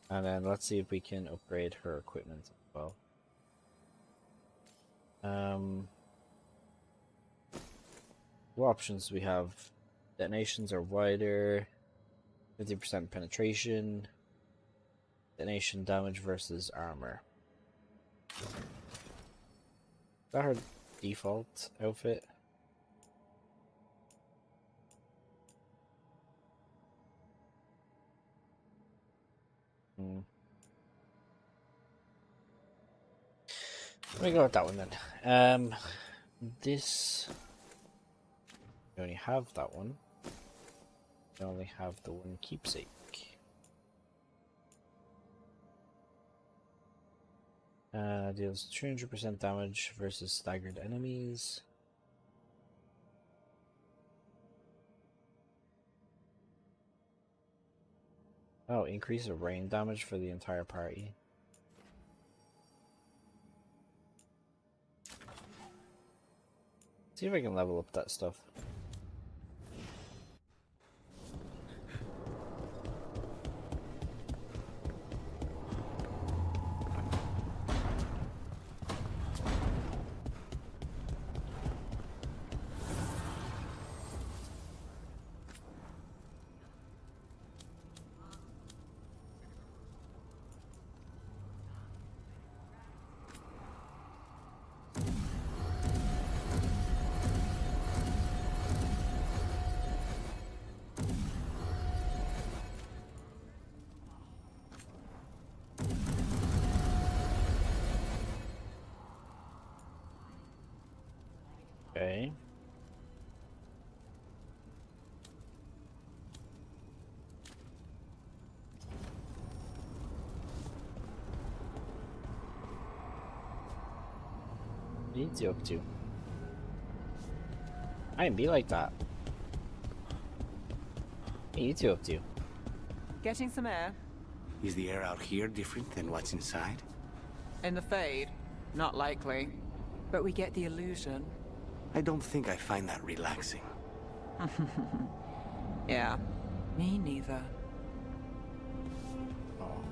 And then let's see if we can upgrade her equipment as well. What options do we have? Detonations are wider, 50% penetration, detonation damage versus armor. Is that her default outfit? Hmm. Let me go with that one then. This... We only have that one. We only have the one keepsake. Deals 300% damage versus staggered enemies. Oh, increase of rain damage for the entire party. See if I can level up that stuff. Okay. What are you up to? I ain't be like that. What are you two up to? Getting some air. Is the air out here different than what's inside? In the Fade? Not likely. But we get the illusion. I don't think I find that relaxing. Yeah, me neither. Oh.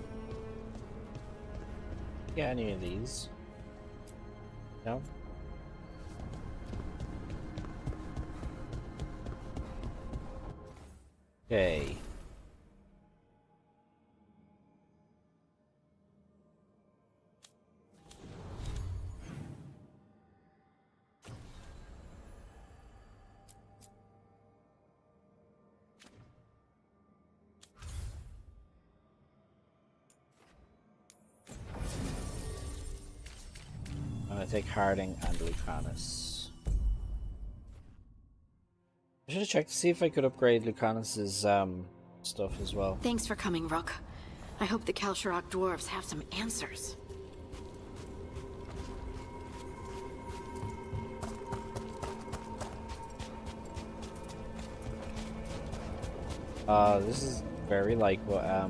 Yeah, any of these? No? Okay. I'm gonna take Harding and Lucanus. I should have checked to see if I could upgrade Lucanus's stuff as well. Thanks for coming, Rook. I hope the Kalsharok dwarves have some answers. This is very like what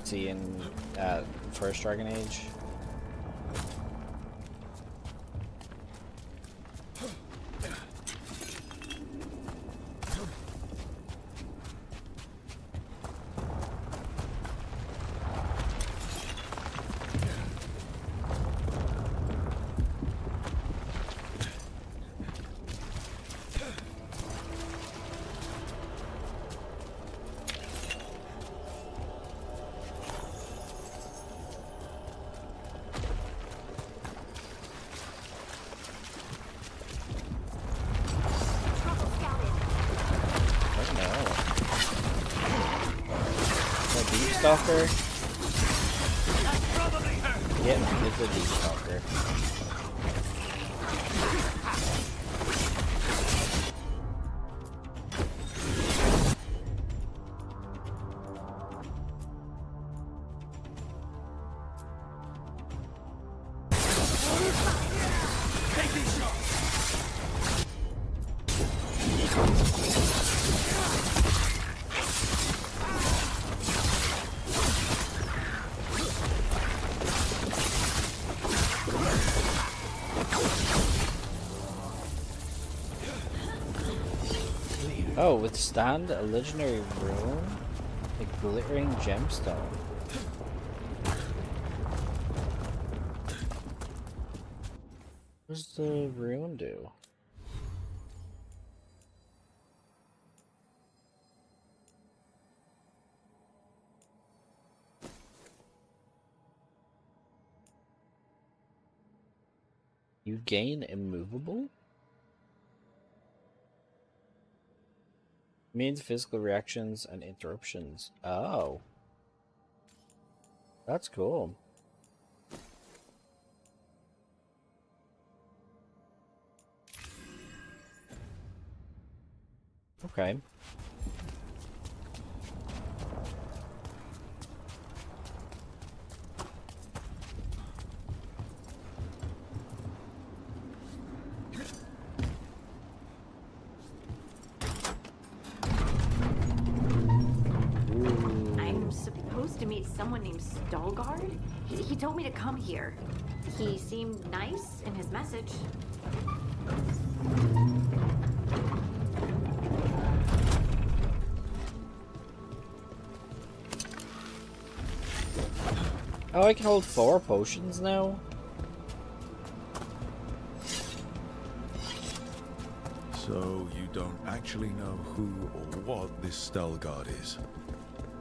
see in first Dragon Age. Stalker. Yeah, it's a deep stalker. Oh, withstand a legendary rune? A glittering gemstone. What does the rune do? You gain immovable? Means physical reactions and interruptions. Oh. That's cool. Okay. I'm supposed to meet someone named Stalgard? He told me to come here. He seemed nice in his message. Oh, I can hold 4 potions now? So you don't actually know who or what this Stalgard is?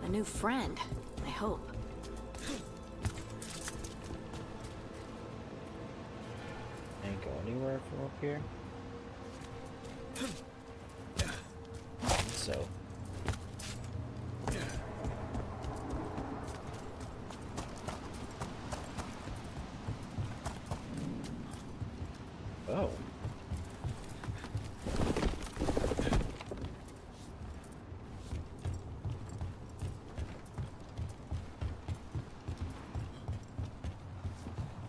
A new friend, I hope. Can't go anywhere from up here. I think so. Oh.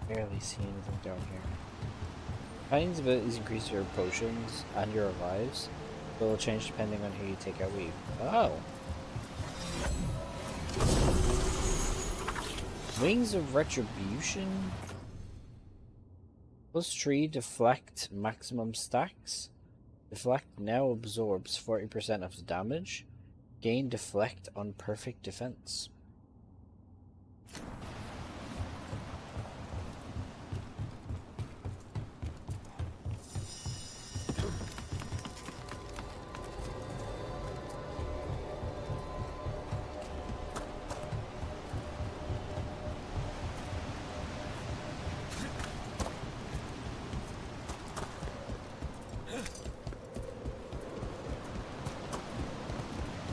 Barely see anything down here. Companion's abilities increase your potions and your lives, but will change depending on who you take out with you. Oh. Wings of Retribution. +3 deflect maximum stacks. Deflect now absorbs 40% of the damage. Gain deflect on perfect defense.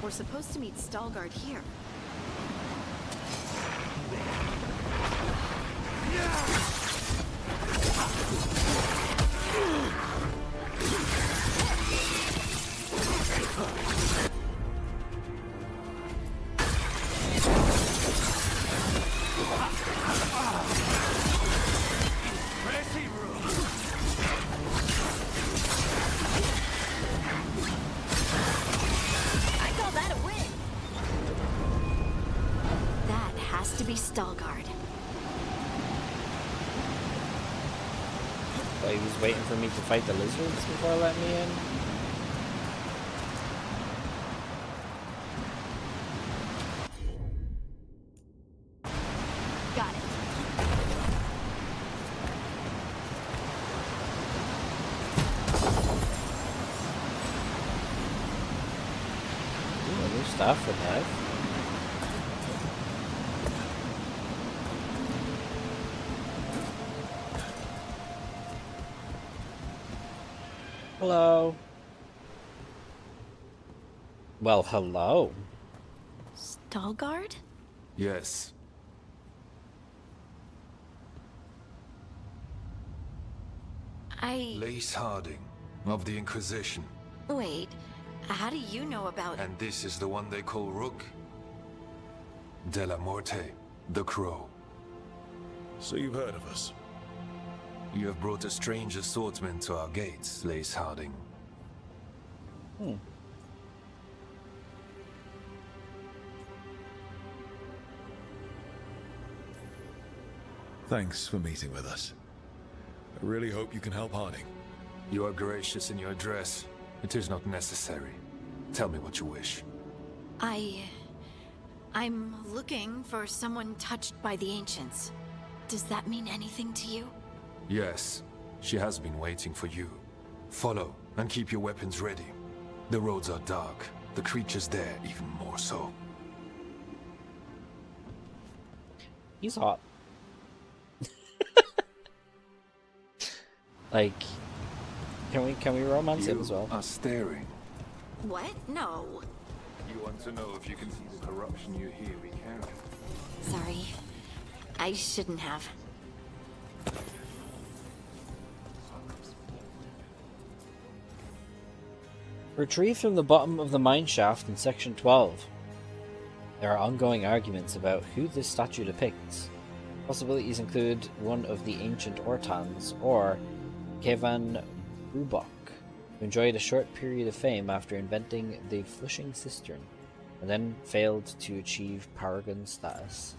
We're supposed to meet Stalgard here. Veilguard. But he was waiting for me to fight the lizards before letting me in. Got it. Ooh, new stuff for that. Hello. Well, hello. Stalgard? Yes. Lace Harding, of the Inquisition. Wait, how do you know about... And this is the one they call Rook? De la Morte, the Crow. So you've heard of us? You have brought a strange assortment to our gates, Lace Harding. Thanks for meeting with us. I really hope you can help Harding. You are gracious in your address. It is not necessary. Tell me what you wish. I'm looking for someone touched by the Ancients. Does that mean anything to you? Yes. She has been waiting for you. Follow, and keep your weapons ready. The roads are dark. The creatures there even more so. He's hot. Like, can we romance him as well? You are staring. What? No. You want to know if you can see the corruption you hear we carry? Sorry. I shouldn't have. Retrieved from the bottom of the mine shaft in Section 12. There are ongoing arguments about who this statue depicts. Possibilities include one of the ancient Ortans, or Kevan Rubok, who enjoyed a short period of fame after inventing the flushing cistern, and then failed to achieve paragon status.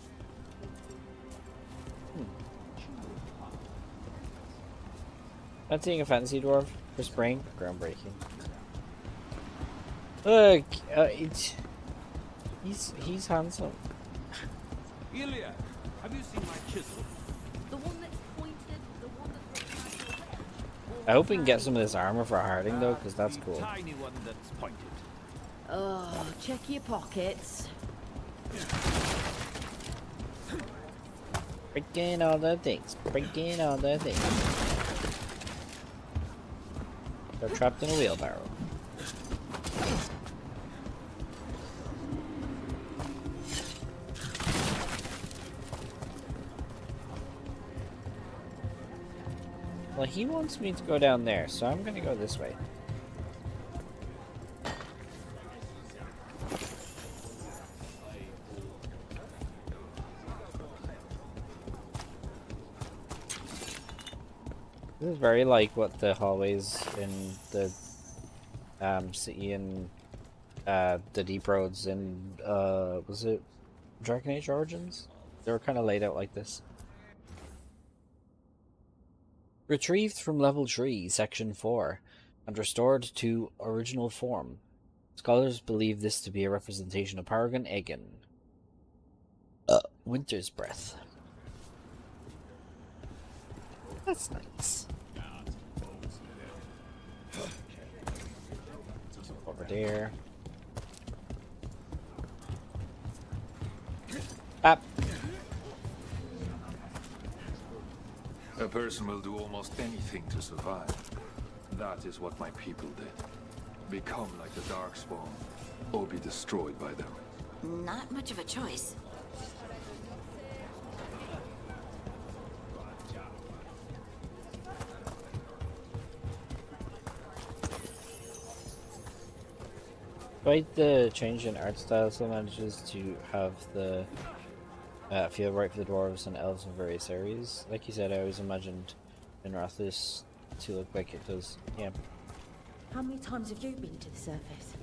Fancying a fantasy dwarf for spring? Groundbreaking. Look, he's handsome. Ilya, have you seen my chisel? The one that's pointed, the one that's... I hope we can get some of this armor for Harding though, because that's cool. Tiny one that's pointed. Oh, check your pockets. Breaking all the things. Breaking all the things. They're trapped in a wheelbarrow. Well, he wants me to go down there, so I'm gonna go this way. This is very like what the hallways in the city in the deep roads in was it Dragon Age Origins? They were kind of laid out like this. Retrieved from level 3, section 4, and restored to original form. Scholars believe this to be a representation of Paragon Egan. Winter's Breath. That's nice. Over there. Up. A person will do almost anything to survive. That is what my people did. Become like the Darkspawn, or be destroyed by them. Not much of a choice. Despite the change in art style, still manages to have the feel right for the dwarves and elves in various areas. Like you said, I always imagined Unraveling to look like it does. Yeah. How many times have you been to the surface?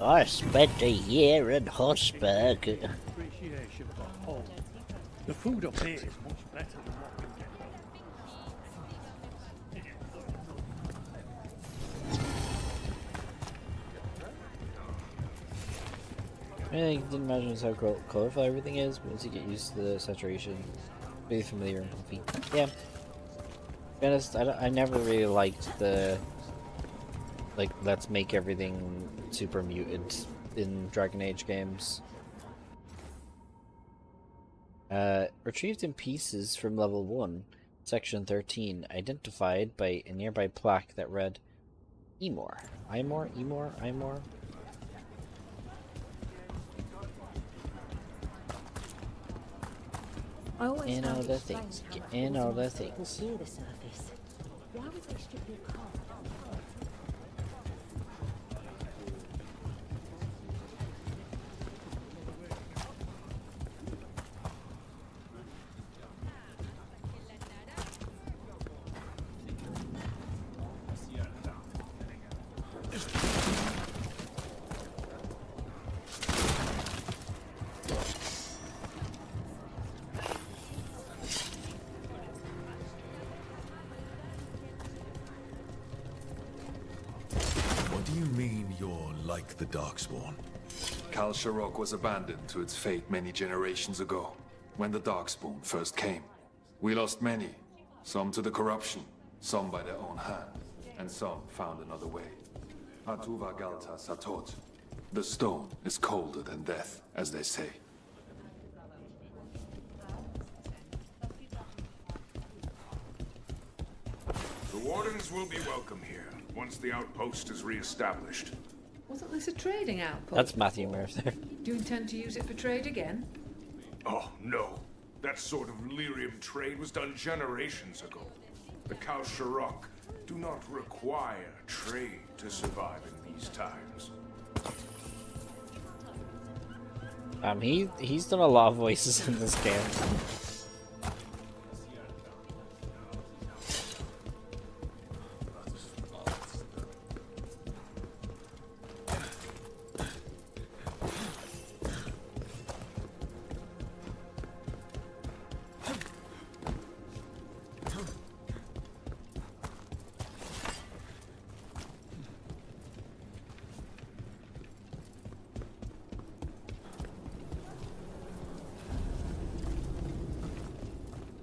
I spent a year in Horsberg. Appreciation for home. The food up here is much better than what we get. I didn't imagine how colorful everything is, but once you get used to the saturation, really familiar and comfy. Yeah. To be honest, I never really liked the let's make everything super muted in Dragon Age games. Retrieved in pieces from level 1, section 13, identified by a nearby plaque that read Emor. Imor? In all the things. In all the things. Near the surface. Why would they strip your car? Like the Darkspawn. Kal Sharok was abandoned to its fate many generations ago, when the Darkspawn first came. We lost many, some to the corruption, some by their own hand, and some found another way. Atuva Galta Satot. The stone is colder than death, as they say. The Wardens will be welcome here, once the outpost is re-established. Wasn't this a trading outpost? That's Matthew Murphy there. Do you intend to use it for trade again? Oh, no. That sort of lyrium trade was done generations ago. The Kalsharok do not require trade to survive in these times. He's done a lot of voices in this game.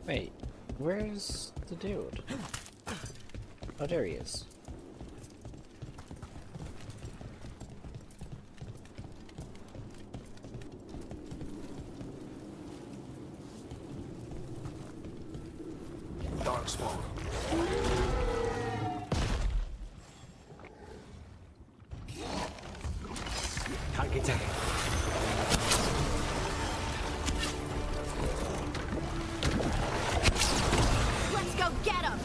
Wait, where's the dude? Oh, there he is. Darkspawn. Target down. Let's go get him!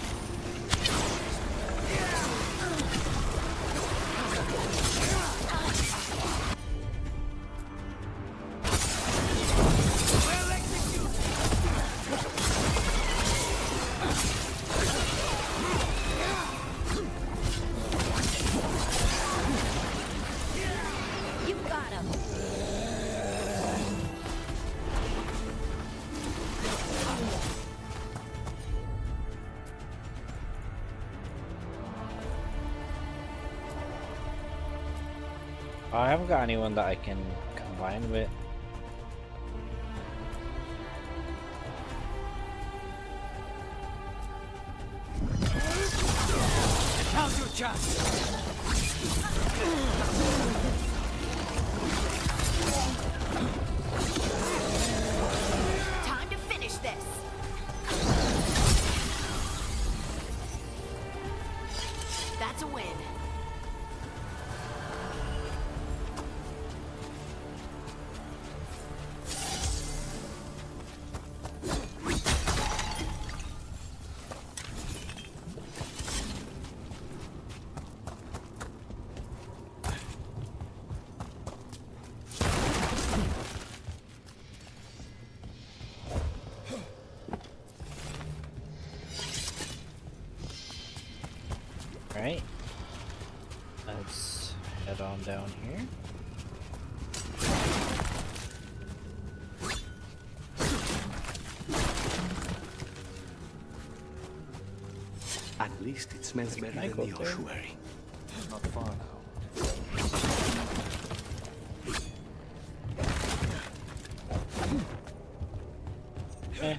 You got him! I haven't got anyone that I can combine with. Now's your chance. Time to finish this! That's a win. Right. Let's head on down here. At least it smells better I than go the there? ossuary. Not far now. Eh.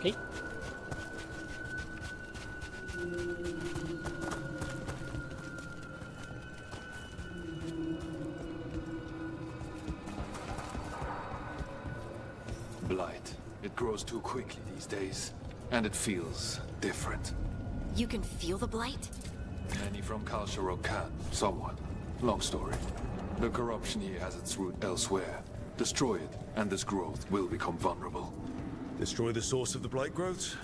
Okay. Blight. It grows too quickly these days. And it feels different. You can feel the blight? Many from Kalsharok can, somewhat. Long story. The corruption here has its root elsewhere. Destroy it, and this growth will become vulnerable. Destroy the source of the blight growths?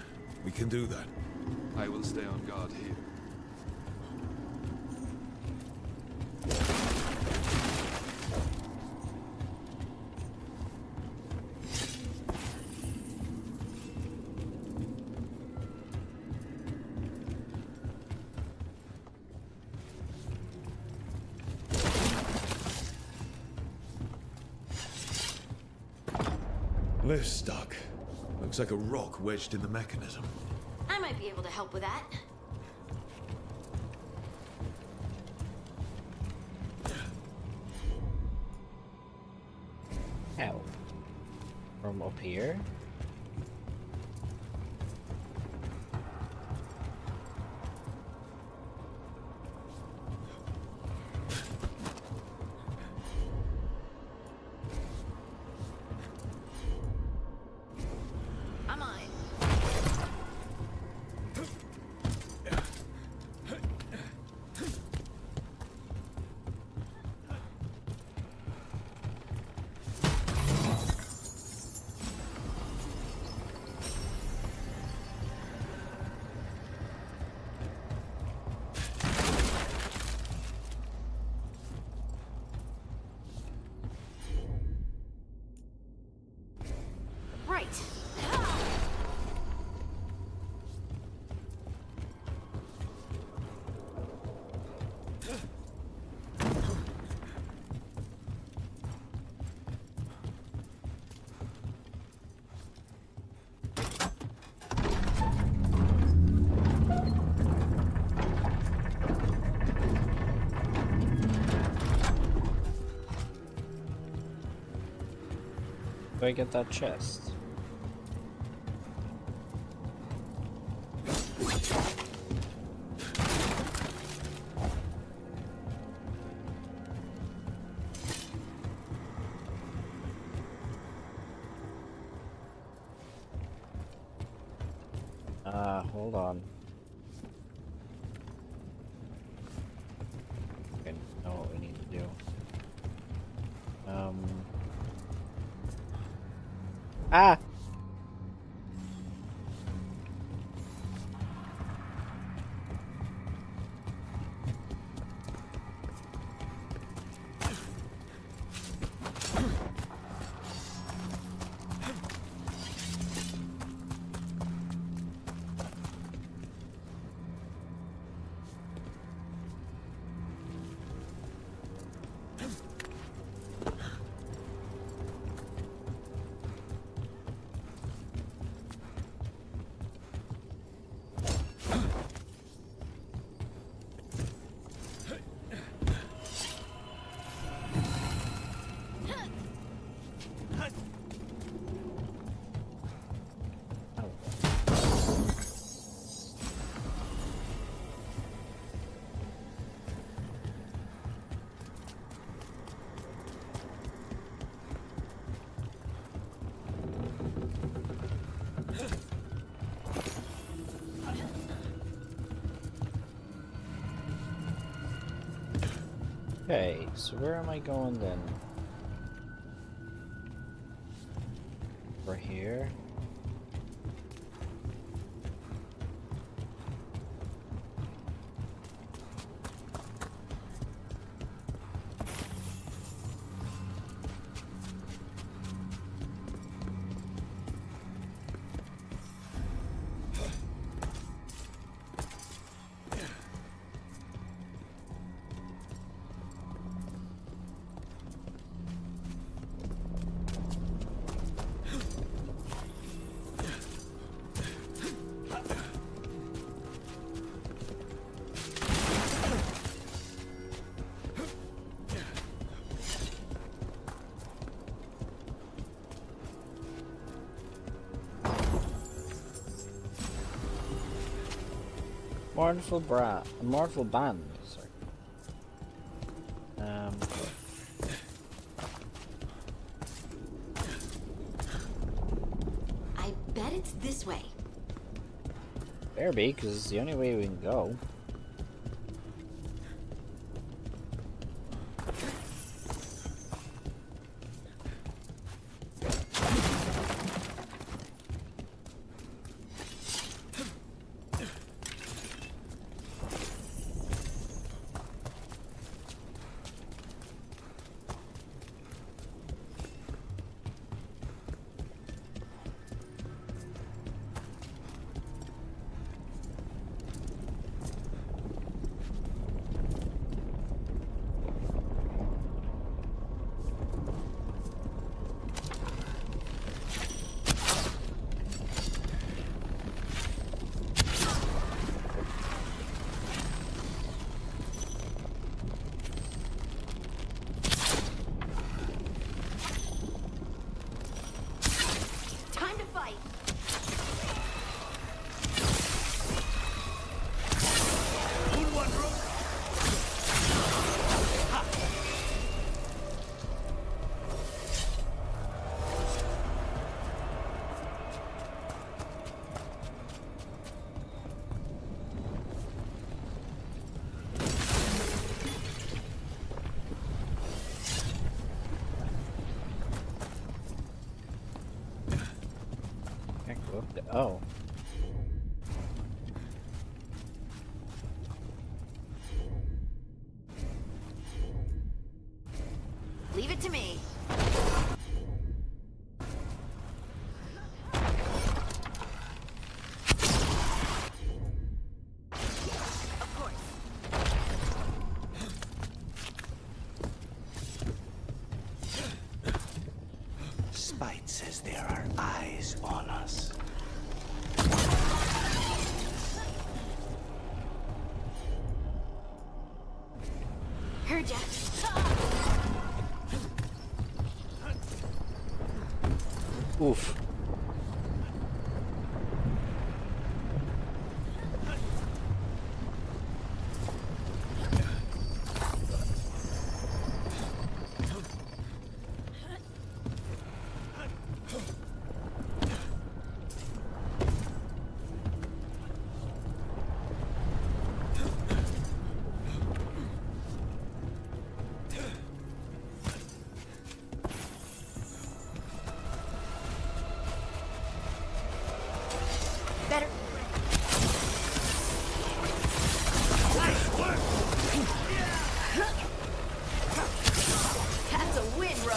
We can do that. I will stay on guard here. Lift's stuck. Looks like a rock wedged in the mechanism. I might be able to help with that. Ow. From up here. Do I get that chest? Hold on. Okay, know what we need to do. Ah! Okay, so where am I going then? Over here? Mournful band, sorry. I bet it's this way. Better be, because it's the only way we can go. Oh. Leave it to me. Spite says there are eyes on us. Heard ya. Oof. Better. That's a win, Rook.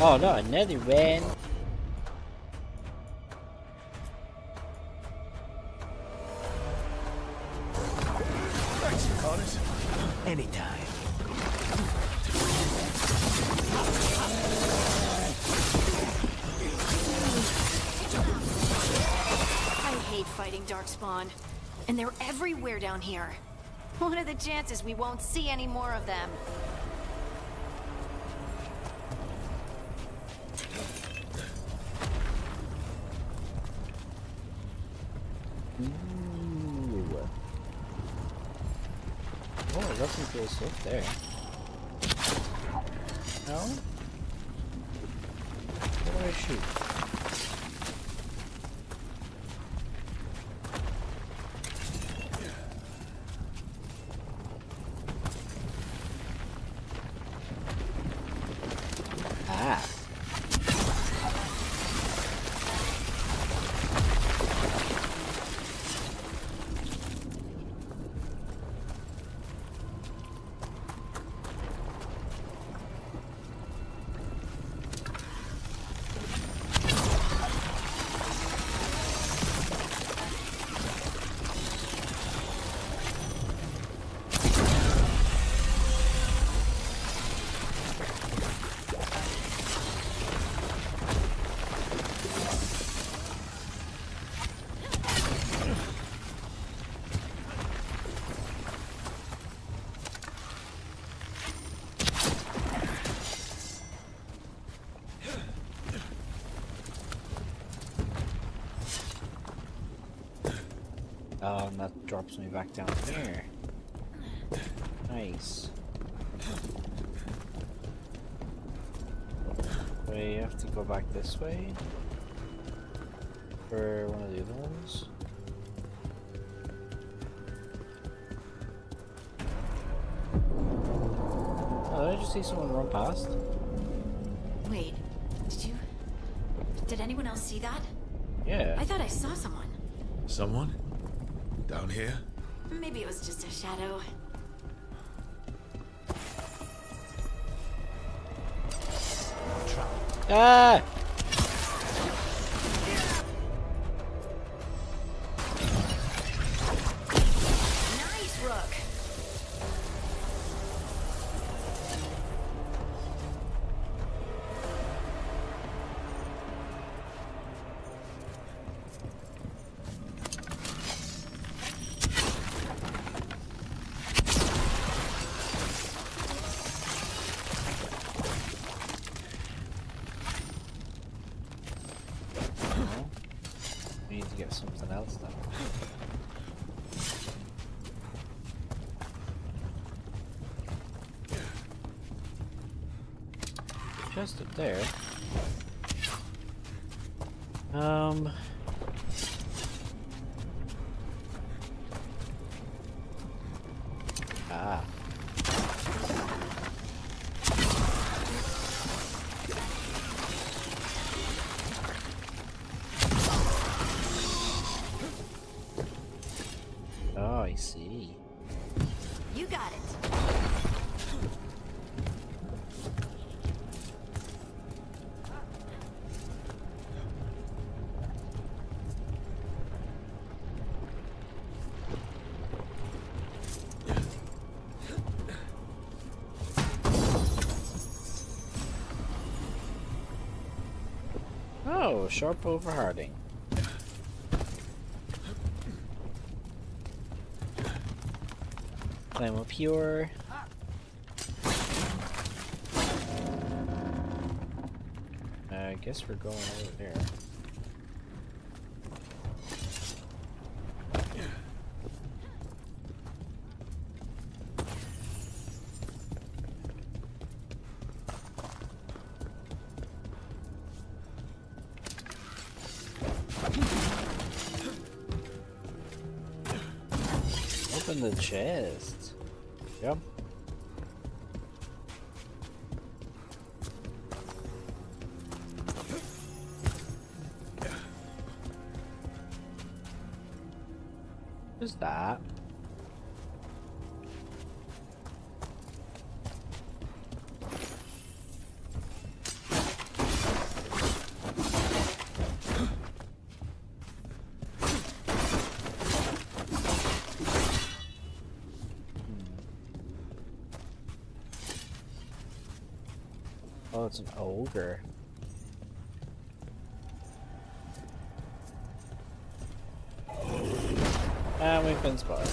Oh no, another one. Thanks, Connors. Anytime. I hate fighting Darkspawn. And they're everywhere down here. What are the chances we won't see any more of them? Ooh. Oh, I got some cool stuff there. No? What do I shoot? Ah. Oh, and that drops me back down here. Nice. Do I have to go back this way? For one of the other ones? Oh, did I just see someone run past? Wait, did anyone else see that? Yeah. I thought I saw someone. Someone? Down here? Maybe it was just a shadow. Ah! Nice, Rook. chest up there. Ah. Oh, I see. You got it. Oh, sharp overharding. Climb up here. I guess we're going over there. Open the chest. Yep. What's that? Oh, it's an ogre. And we've been spotted.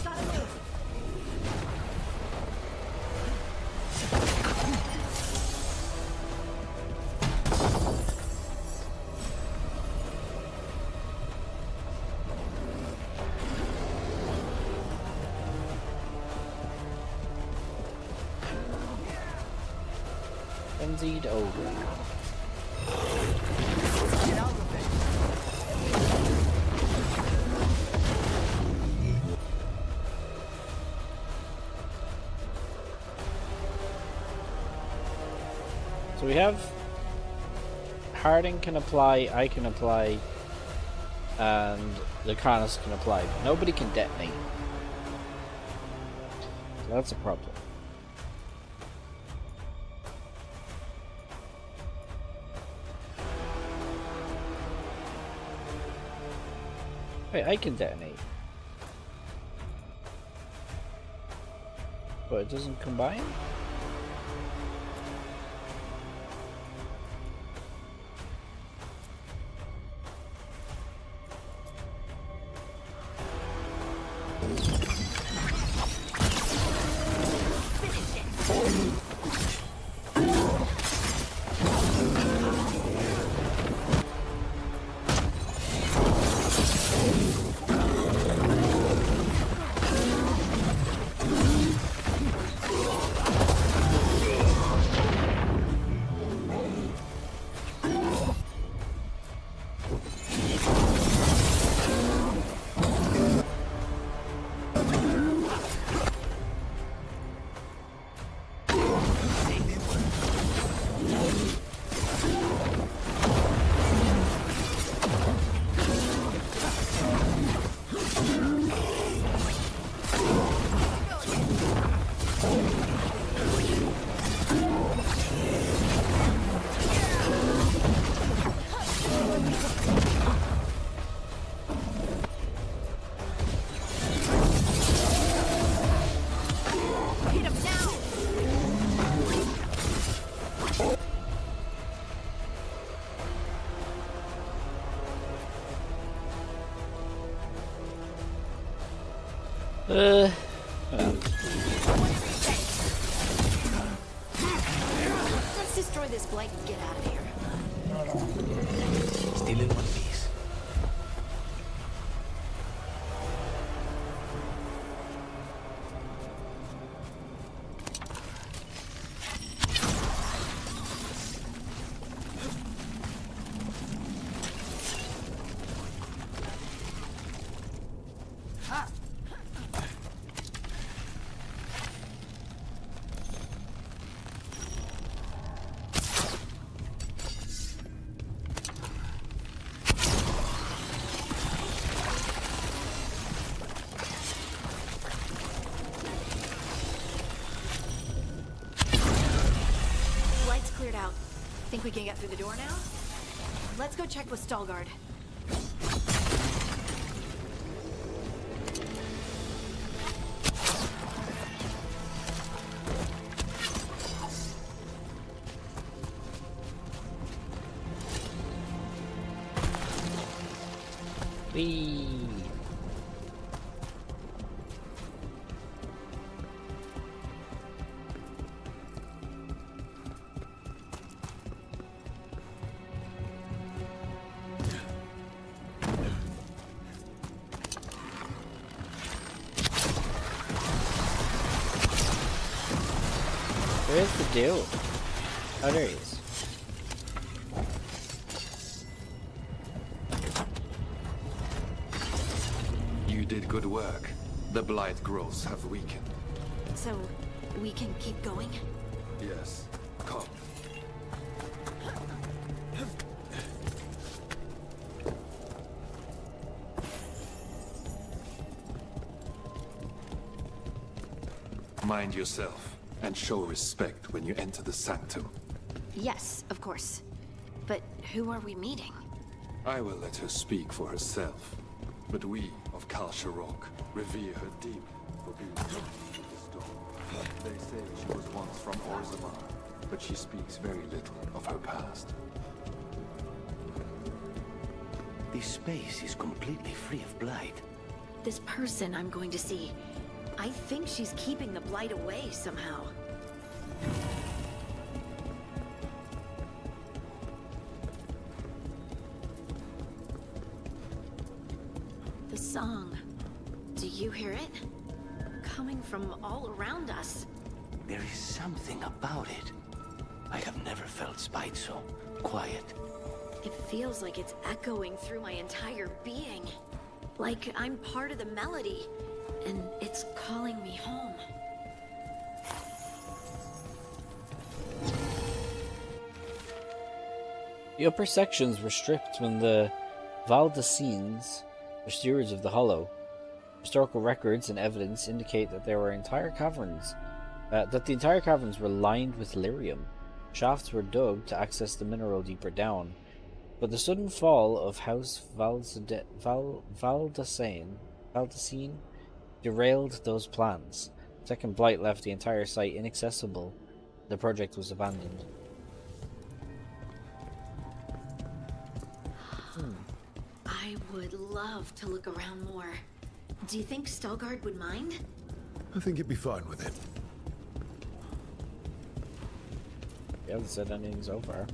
Frenzied ogre. Get out of it. So we have Harding can apply, I can apply, and the Cronus can apply, but nobody can detonate. So that's a problem. Wait, I can detonate. But it doesn't combine? Well. Let's destroy this blight and get out of here. Still in one piece. Think we can get through the door now? Let's go check with Stalgard. Whee! Where's the dude? Oh, there he is. You did good work. The blight growths have weakened. So, we can keep going? Yes. Come. Mind yourself, and show respect when you enter the sanctum. Yes, of course. But who are we meeting? I will let her speak for herself. But we of Kal Sharok revere her deeply for being true to the storm. They say she was once from Orzammar, but she speaks very little of her past. This space is completely free of blight. This person I'm going to see. I think she's keeping the blight away somehow. The song. Do you hear it? Coming from all around us. There is something about it. I have never felt spite so quiet. It feels like it's echoing through my entire being. Like I'm part of the melody, and it's calling me home. The upper sections were stripped when the Valdesines were stewards of the Hollow. Historical records and evidence indicate that there were entire caverns, that the entire caverns were lined with lyrium. Shafts were dug to access the mineral deeper down, but the sudden fall of House Valdesine derailed those plans. Second Blight left the entire site inaccessible. The project was abandoned. I would love to look around more. Do you think Stalgard would mind? I think you'd be fine with it. You haven't said anything so far.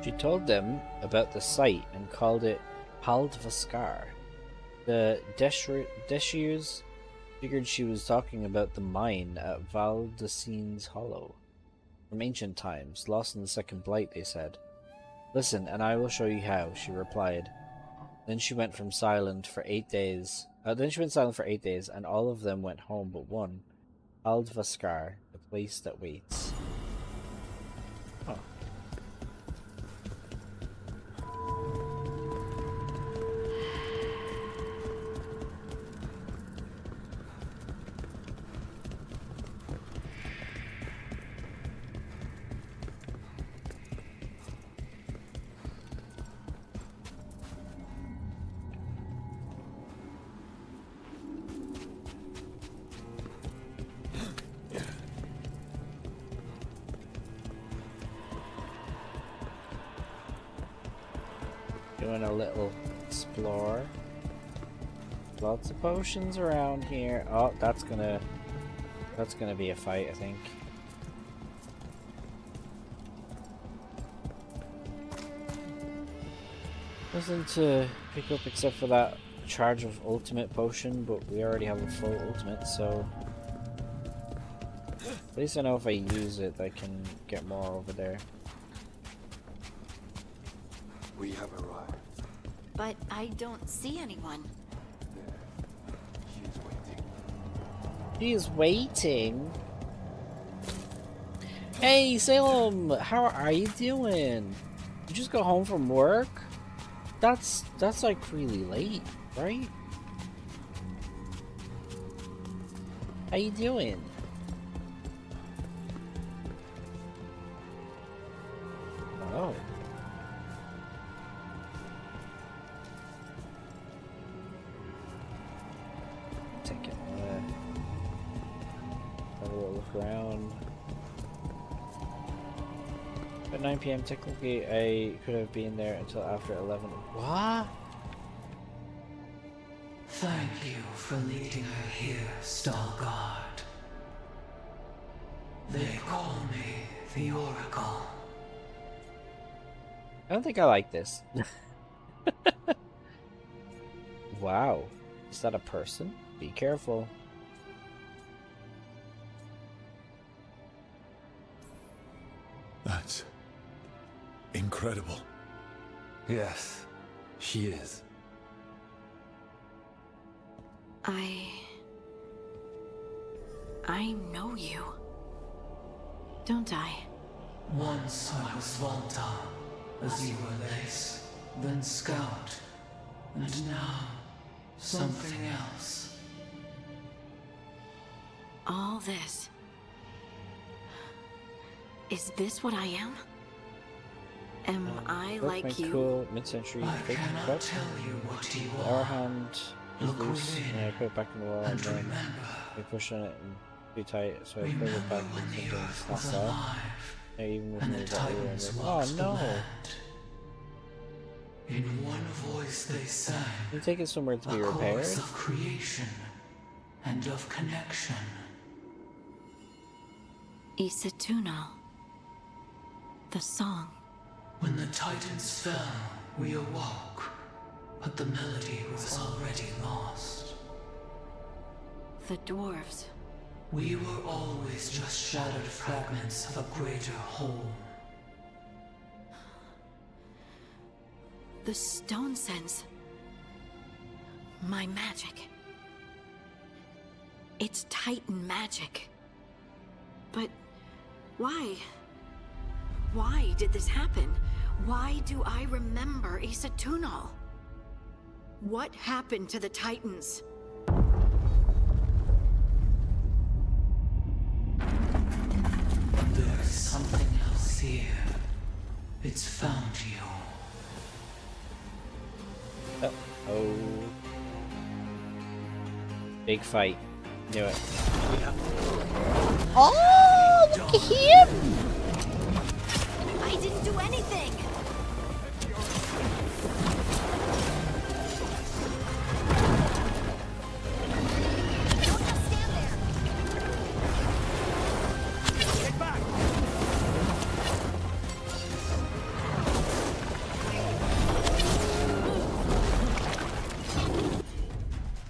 She told them about the site and called it Haldvaskar. The Deshirs figured she was talking about the mine at Valdesine's Hollow. From ancient times, lost in the Second Blight, they said. Listen, and I will show you how, she replied. Then she went silent for 8 days, and all of them went home but one. Haldvaskar, the place that waits. Oh. Doing a little explore. Lots of potions around here. Oh, that's gonna be a fight, I think. Nothing to pick up except for that charge of ultimate potion, but we already have a full ultimate, so At least I know if I use it, I can get more over there. We have arrived. But I don't see anyone. She is waiting. Hey, Salem, how are you doing? You just got home from work? That's like really late, right? How you doing? Oh. Take it. Have a little look around. At 9 PM, technically, I could have been there until after 11. What? Thank you for leading her here, Starguard. They call me the Oracle. I don't think I like this. Wow. Is that a person? Be careful. That's incredible. Yes, she is. I know you. Don't I? Once I was Volta, as you were Lace, then Scout, and now something else. All this. Is this what I am? Am I Workman like you? Cool, mid-century, fake cut. Tell you what you The are. hour hand is Look loose, within and I put it back in the wall, and and then remember. I push on it and too tight, so I pull it back and something snaps off. I even with me that ear and then, oh no! In one voice they sang. You take it somewhere to be a repaired. chorus of creation and of connection. Isatuno. The song. When the Titans fell, we awoke, but the melody was already lost. The dwarves. We were always just shattered fragments of a greater whole. The stone sense. My magic. It's Titan magic. But why? Why did this happen? Why do I remember Isatuno? What happened to the Titans? There's something else here. It's found you. Oh. Big fight. Knew it. Oh, look at him! I didn't do anything! Don't just stand there! Get back!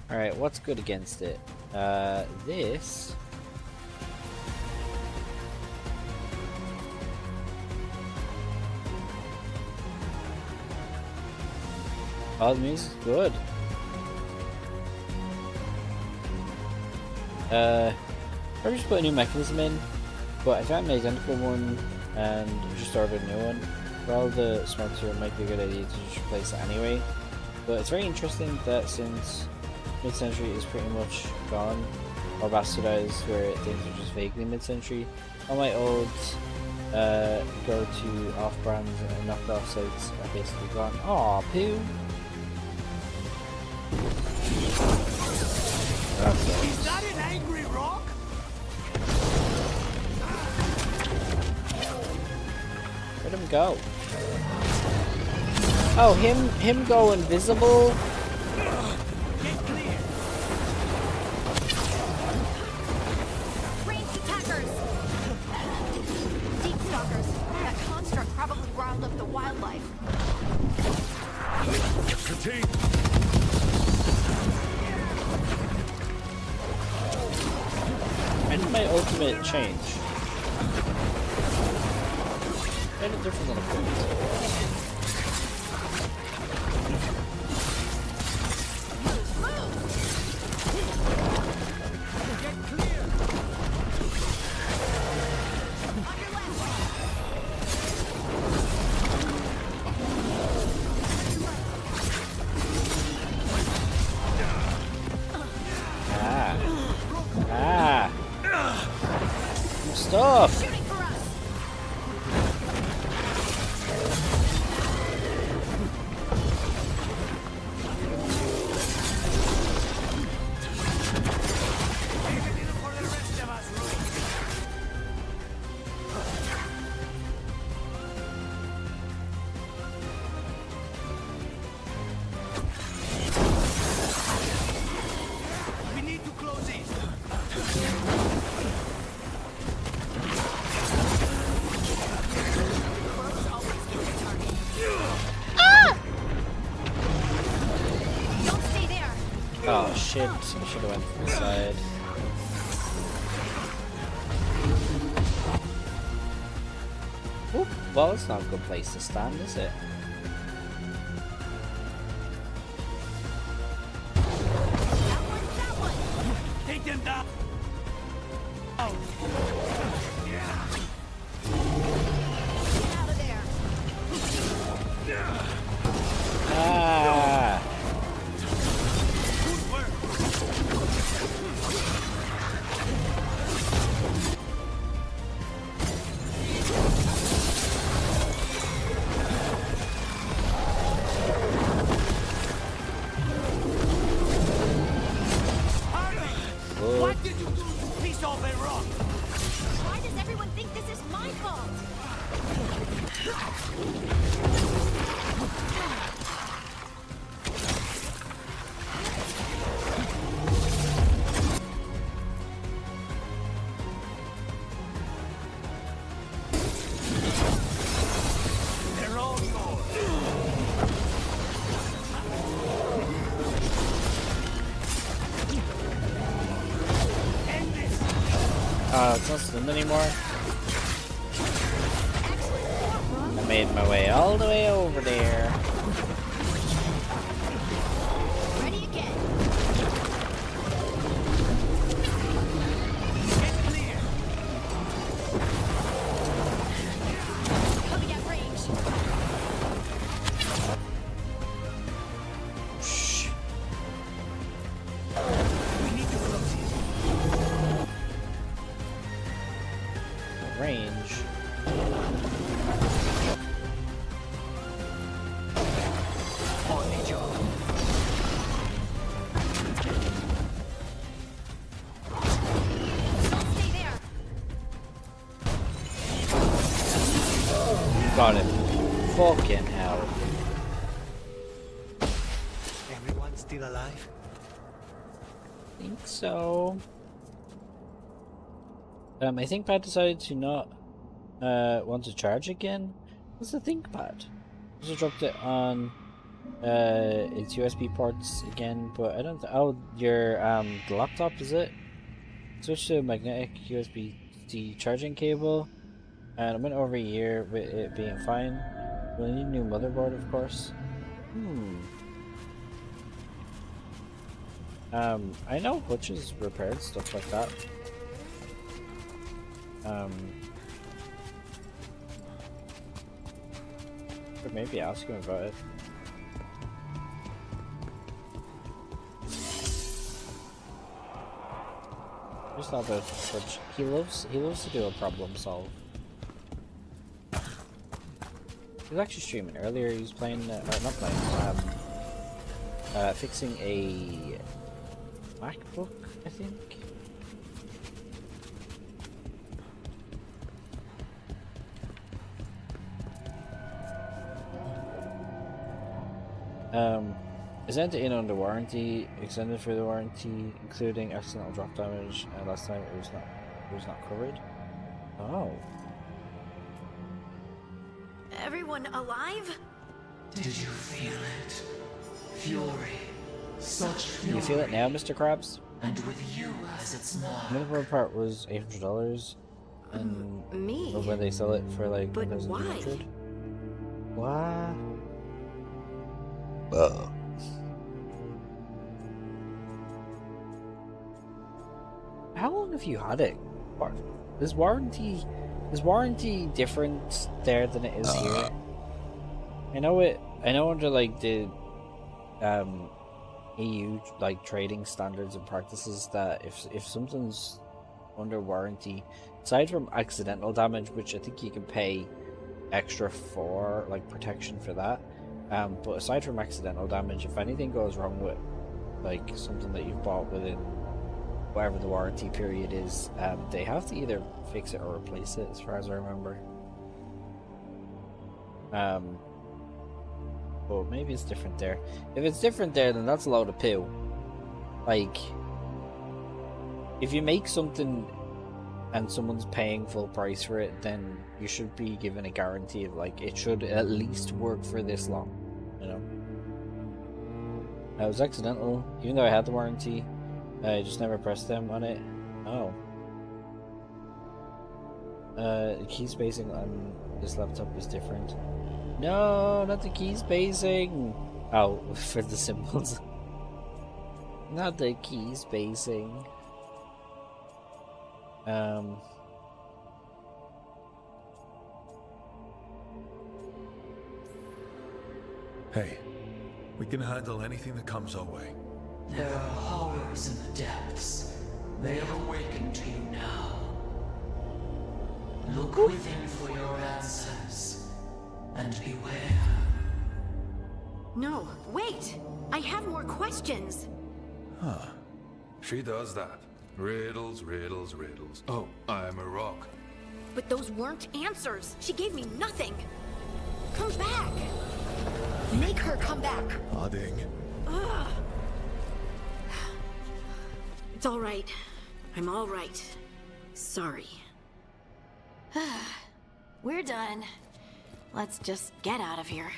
Alright, what's good against it? This. Oh, the music's good. Probably just put a new mechanism in, but I found an identical one and just ordered a new one. For all the smarter, it might be a good idea to just replace it anyway. But it's very interesting that since mid-century is pretty much gone, or bastardized, where things are just vaguely mid-century, all my old go-to off-brands and knocked-off sites are basically gone. Aw, poo! Is that an angry rock? Where'd him go? Oh, him go invisible? Ranged attackers! Deep stalkers. That construct probably riled up the wildlife. Contain! When did my ult ultimate change. Kind of different than a point. Stuff. We need to close it. Oh shit, I should have went from the side. Oop, well, it's not a good place to stand, is it? Take them down. Ah! What did you do, you piece of a rock? Why does everyone think this is my fault? They're all yours. It's not slim anymore. I made my way all the way over there. Ready again. Coming at range. Shh. We need to close it. Range. On the job. Don't stay there. Got him. Fucking hell. Everyone still alive? Think so. I think Pat decided to not want to charge again. What's the ThinkPad? Also dropped it on its USB ports again, but I don't. Oh, your the laptop, is it? Switch to a magnetic USB-C charging cable, and I went over a year with it being fine. We'll need a new motherboard, of course. I know Hutch's repaired stuff like that. Could maybe ask him about it. Just not about Hutch. He loves to do a problem solve. He was actually streaming earlier. He was playing, or not playing, fixing a MacBook, I think. Is in under warranty, extended for the warranty, including accidental drop damage, and last time it was not covered. Oh. Everyone alive? Did you feel it? Fury, Such Can you feel it now, Mr. Krabs? And with you as its mark. Minimum part was $800, and Me? where they sell it for like But 1,200. why? What? How long have you had it? Is warranty different there than it is here? I know under like the EU like trading standards and practices that if something's under warranty, aside from accidental damage, which I think you can pay extra for like protection for that, but aside from accidental damage, if anything goes wrong with like something that you've bought within whatever the warranty period is, they have to either fix it or replace it, as far as I remember. But maybe it's different there. If it's different there, then that's a load of poo. Like, if you make something and someone's paying full price for it, then you should be given a guarantee of like, it should at least work for this long, you know? It was accidental, even though I had the warranty. I just never pressed them on it. Oh. Key spacing on this laptop is different. No, not the key spacing. Oh, for the symbols. Not the key spacing. Hey, we can handle anything that comes our way. There are horrors in the depths. They have awakened to you now. Look within for your answers, and beware. No, wait! I have more questions! Huh. She does that. Riddles, riddles, riddles. Oh, I'm a rock. But those weren't answers! She gave me nothing! Come back! Make her come back! Harding. Ugh. It's all right. I'm all right. Sorry. We're done. Let's just get out of here.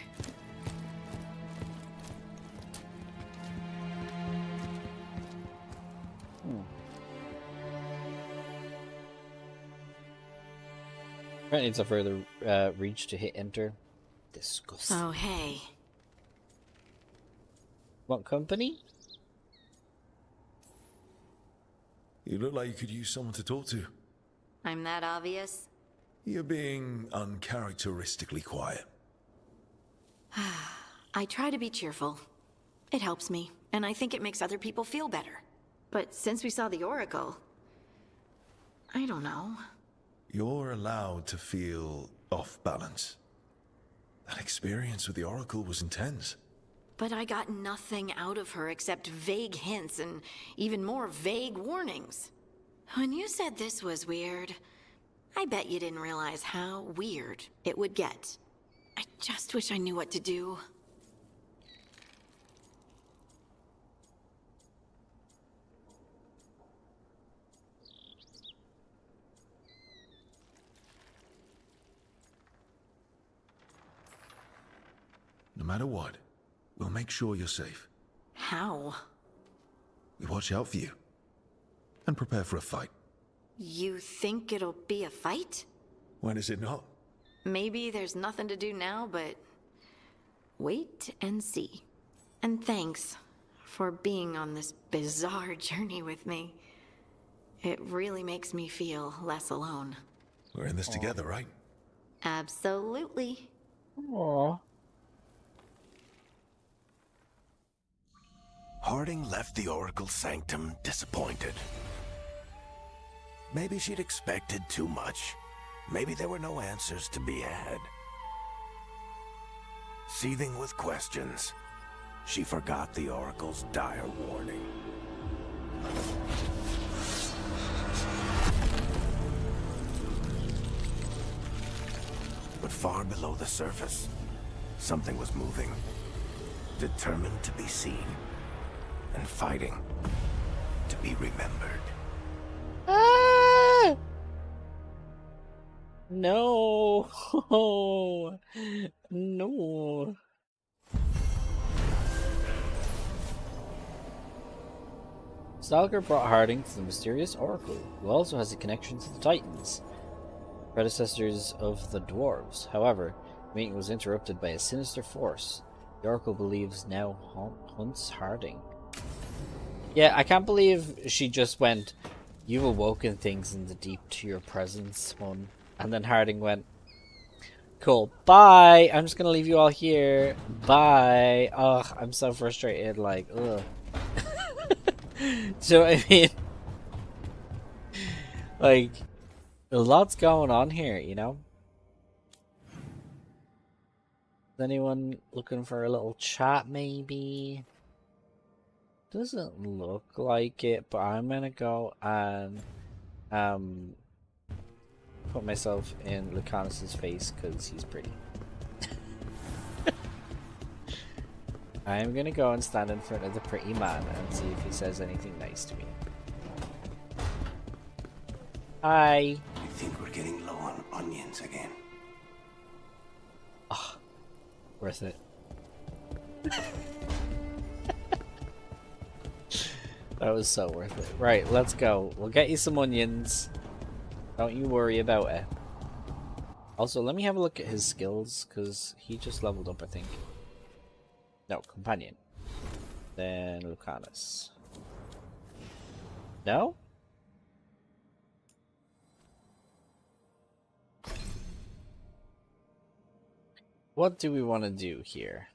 Apparently it's a further reach to hit enter. Disgusting. Oh, hey. What company? You look like you could use someone to talk to. I'm that obvious? You're being uncharacteristically quiet. I try to be cheerful. It helps me, and I think it makes other people feel better. But since we saw the Oracle, I don't know. You're allowed to feel off balance. That experience with the Oracle was intense. But I got nothing out of her except vague hints and even more vague warnings. When you said this was weird, I bet you didn't realize how weird it would get. I just wish I knew what to do. No matter what, we'll make sure you're safe. How? We watch out for you. And prepare for a fight. You think it'll be a fight? When is it not? Maybe there's nothing to do now, but wait and see. And thanks for being on this bizarre journey with me. It really makes me feel less alone. We're in this together, right? Absolutely. Aww. Harding left the Oracle's sanctum disappointed. Maybe she'd expected too much. Maybe there were no answers to be had. Seething with questions, she forgot the Oracle's dire warning. But far below the surface, something was moving, determined to be seen, and fighting to be remembered. Ah! No. No. Stalker brought Harding to the mysterious Oracle, who also has a connection to the Titans, predecessors of the Dwarves. However, the meeting was interrupted by a sinister force the Oracle believes now hunts Harding. Yeah, I can't believe she just went, "You've awoken things in the deep to your presence, Hun." And then Harding went, "Cool, bye! I'm just gonna leave you all here. Bye." Ugh, I'm so frustrated, like, ugh. So, I mean, like, a lot's going on here, you know? Is anyone looking for a little chat, maybe? Doesn't look like it, but I'm gonna go and, put myself in Lucanus's face, because he's pretty. I'm gonna go and stand in front of the pretty man and see if he says anything nice to me. Hi. You think we're getting low on onions again? Ah, worth it. That was so worth it. Right, let's go. We'll get you some onions. Don't you worry about it. Also, let me have a look at his skills, because he just leveled up, I think. No, companion. Then Lucanus. No? What do we want to do here?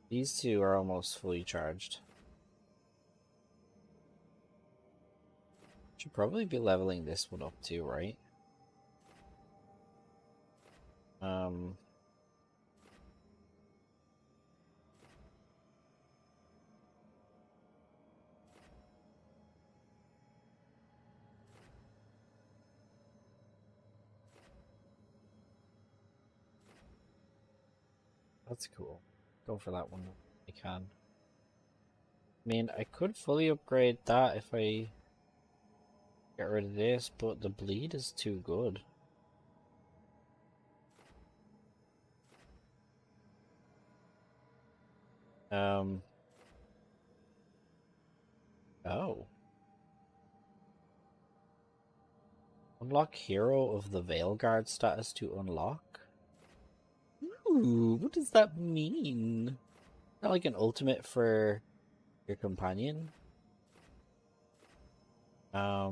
These two are almost fully charged. Should probably be leveling this one up too, right? That's cool. Go for that one if I can. I mean, I could fully upgrade that if I get rid of this, but the bleed is too good. Oh. Unlock Hero of the Veilguard status to unlock? Ooh, what does that mean? Not like an ultimate for your companion? I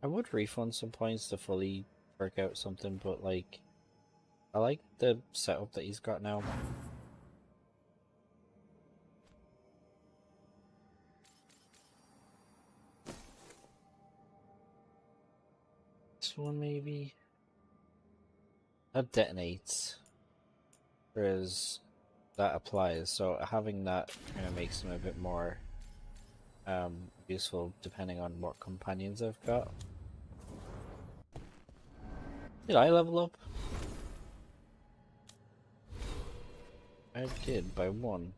would refund some points to fully work out something, but like, I like the setup that he's got now. This one maybe? That detonates. Whereas that applies, so having that kind of makes them a bit more useful depending on what companions I've got. Did I level up? I did, by 1.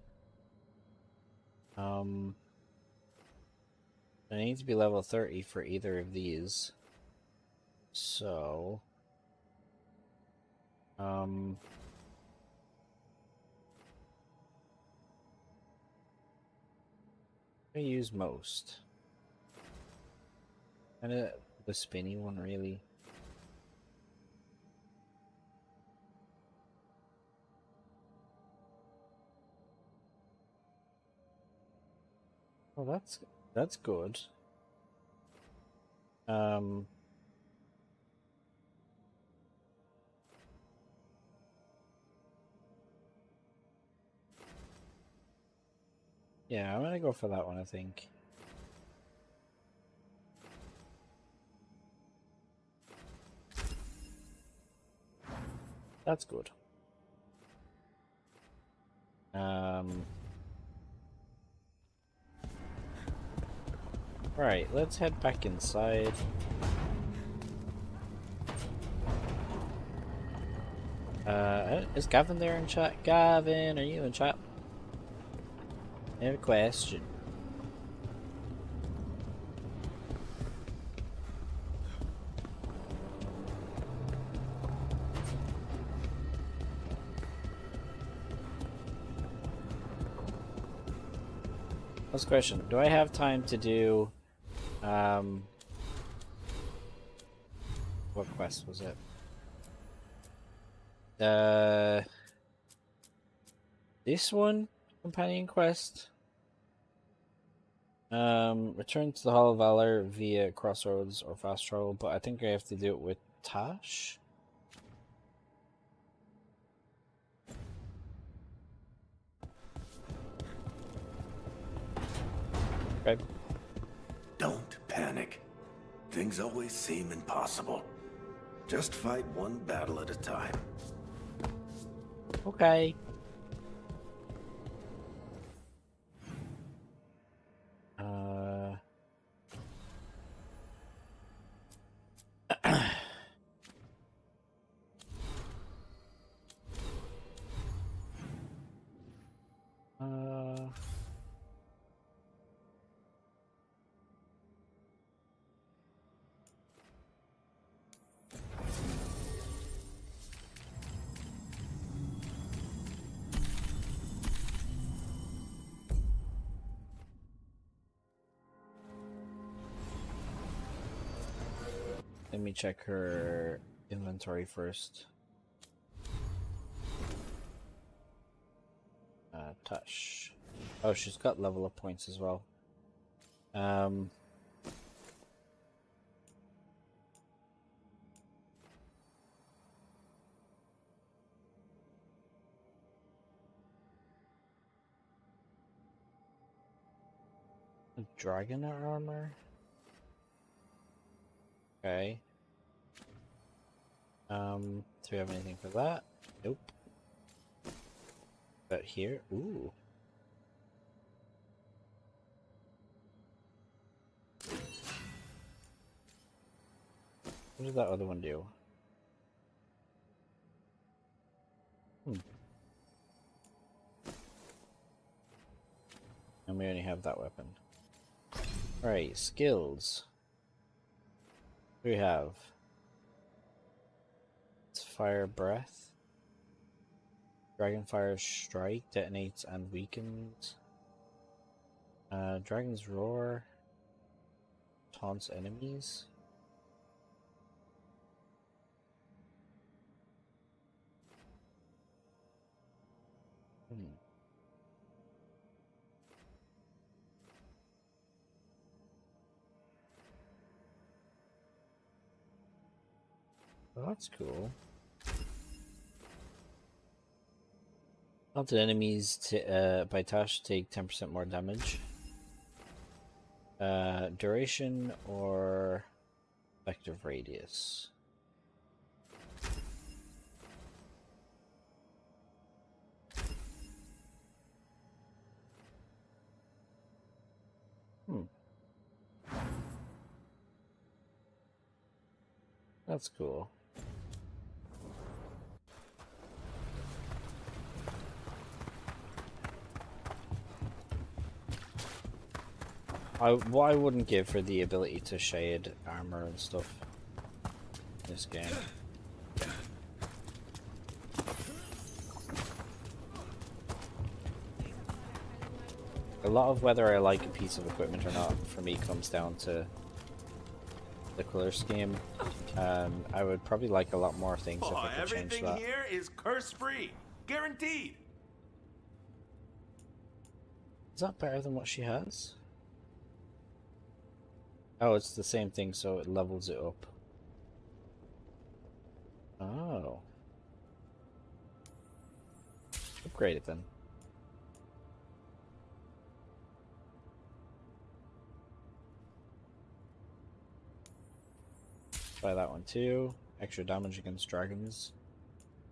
I need to be level 30 for either of these. So... I use most. And the spinny one, really. Oh, that's good. Yeah, I'm gonna go for that one, I think. That's good. Right, let's head back inside. Is Gavin there in chat? Gavin, are you in chat? I have a question. Last question. Do I have time to do what quest was it? This one? Companion quest? Return to the Hall of Valor via Crossroads or fast travel, but I think I have to do it with Tash. Okay. Don't panic. Things always seem impossible. Just fight one battle at a time. Okay. Let me check her inventory first. Touch. Oh, she's got level up points as well. Dragon armor. Okay. Do we have anything for that? Nope. But here, ooh. What did that other one do? And we only have that weapon. Alright, skills. What do we have? It's fire breath. Dragonfire strike detonates and weakens. Dragon's roar taunts enemies. Well, that's cool. Taunted enemies by Tash take 10% more damage. Duration or effective radius? That's cool. What I wouldn't give for the ability to shade armor and stuff in this game. A lot of whether I like a piece of equipment or not for me comes down to the color scheme. I would probably like a lot more things if I could change everything that. here is curse-free, guaranteed. Is that better than what she has? Oh, it's the same thing, so it levels it up. Oh. Upgrade it then. Buy that one too. Extra damage against dragons.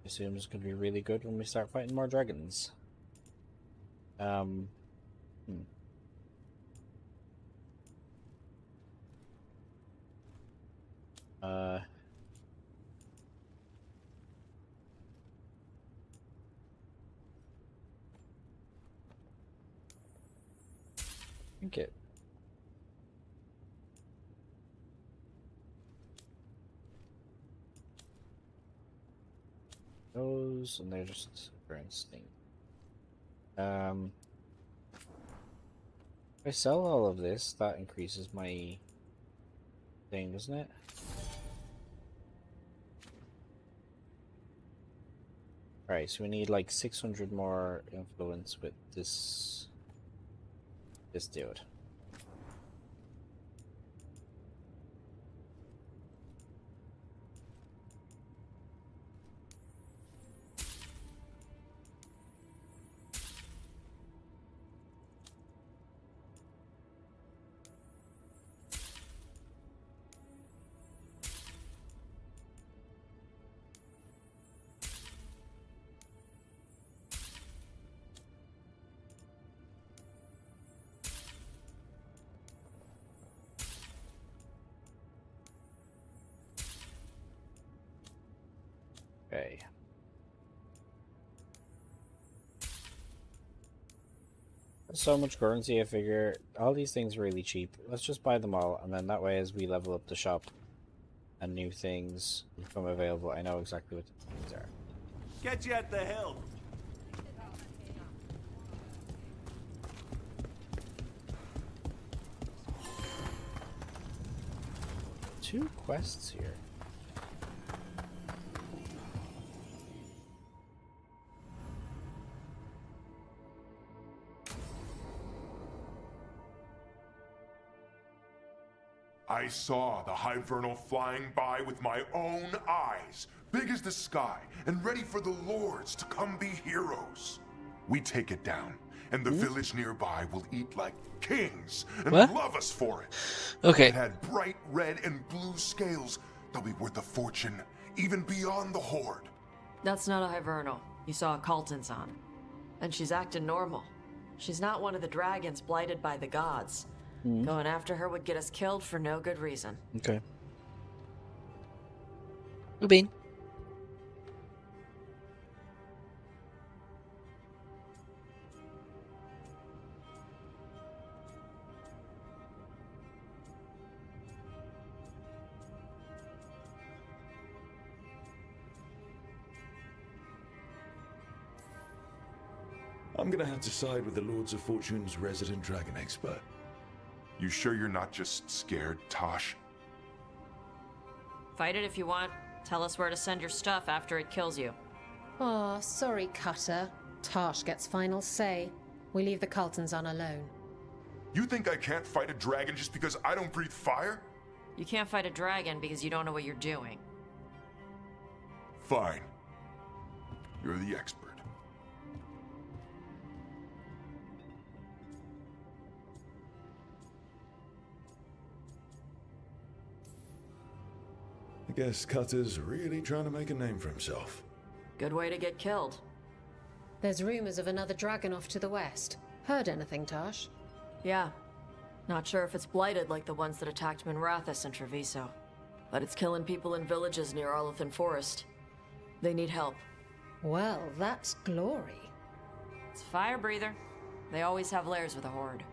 I assume it's going to be really good when we start fighting more dragons. Okay. Those, and they're just for instinct. If I sell all of this, that increases my thing, doesn't it? Right, so we need like 600 more influence with this dude. Okay. So much currency, I figure all these things are really cheap. Let's just buy them all, and then that way as we level up the shop and new things become available, I know exactly what the things are. Get you at the hill. 2 quests here. I saw the Hivernal flying by with my own eyes, big as the sky, and ready for the lords to come be heroes. We take it down, and the village nearby will eat like kings and love us for it. Okay. It had bright red and blue scales. They'll be worth a fortune, even beyond the Horde. That's not a Hivernal. You saw a Calton's on. And she's acting normal. She's not one of the dragons blighted by the gods. Going after her would get us killed for no good reason. Okay. Bean. I'm gonna have to side with the Lords of Fortune's resident dragon expert. You sure you're not just scared, Tosh? Fight it if you want. Tell us where to send your stuff after it kills you. Aw, sorry, Cutter. Tosh gets final say. We leave the Caltons on alone. You think I can't fight a dragon just because I don't breathe fire? You can't fight a dragon because you don't know what you're doing. Fine. You're the expert. I guess Cutter's really trying to make a name for himself. Good way to get killed. There's rumors of another dragon off to the west. Heard anything, Tosh? Yeah. Not sure if it's blighted like the ones that attacked Minrathous and Treviso. But it's killing people in villages near Arlethan Forest. They need help. Well, that's glory. It's a fire breather. They always have lairs with a horde.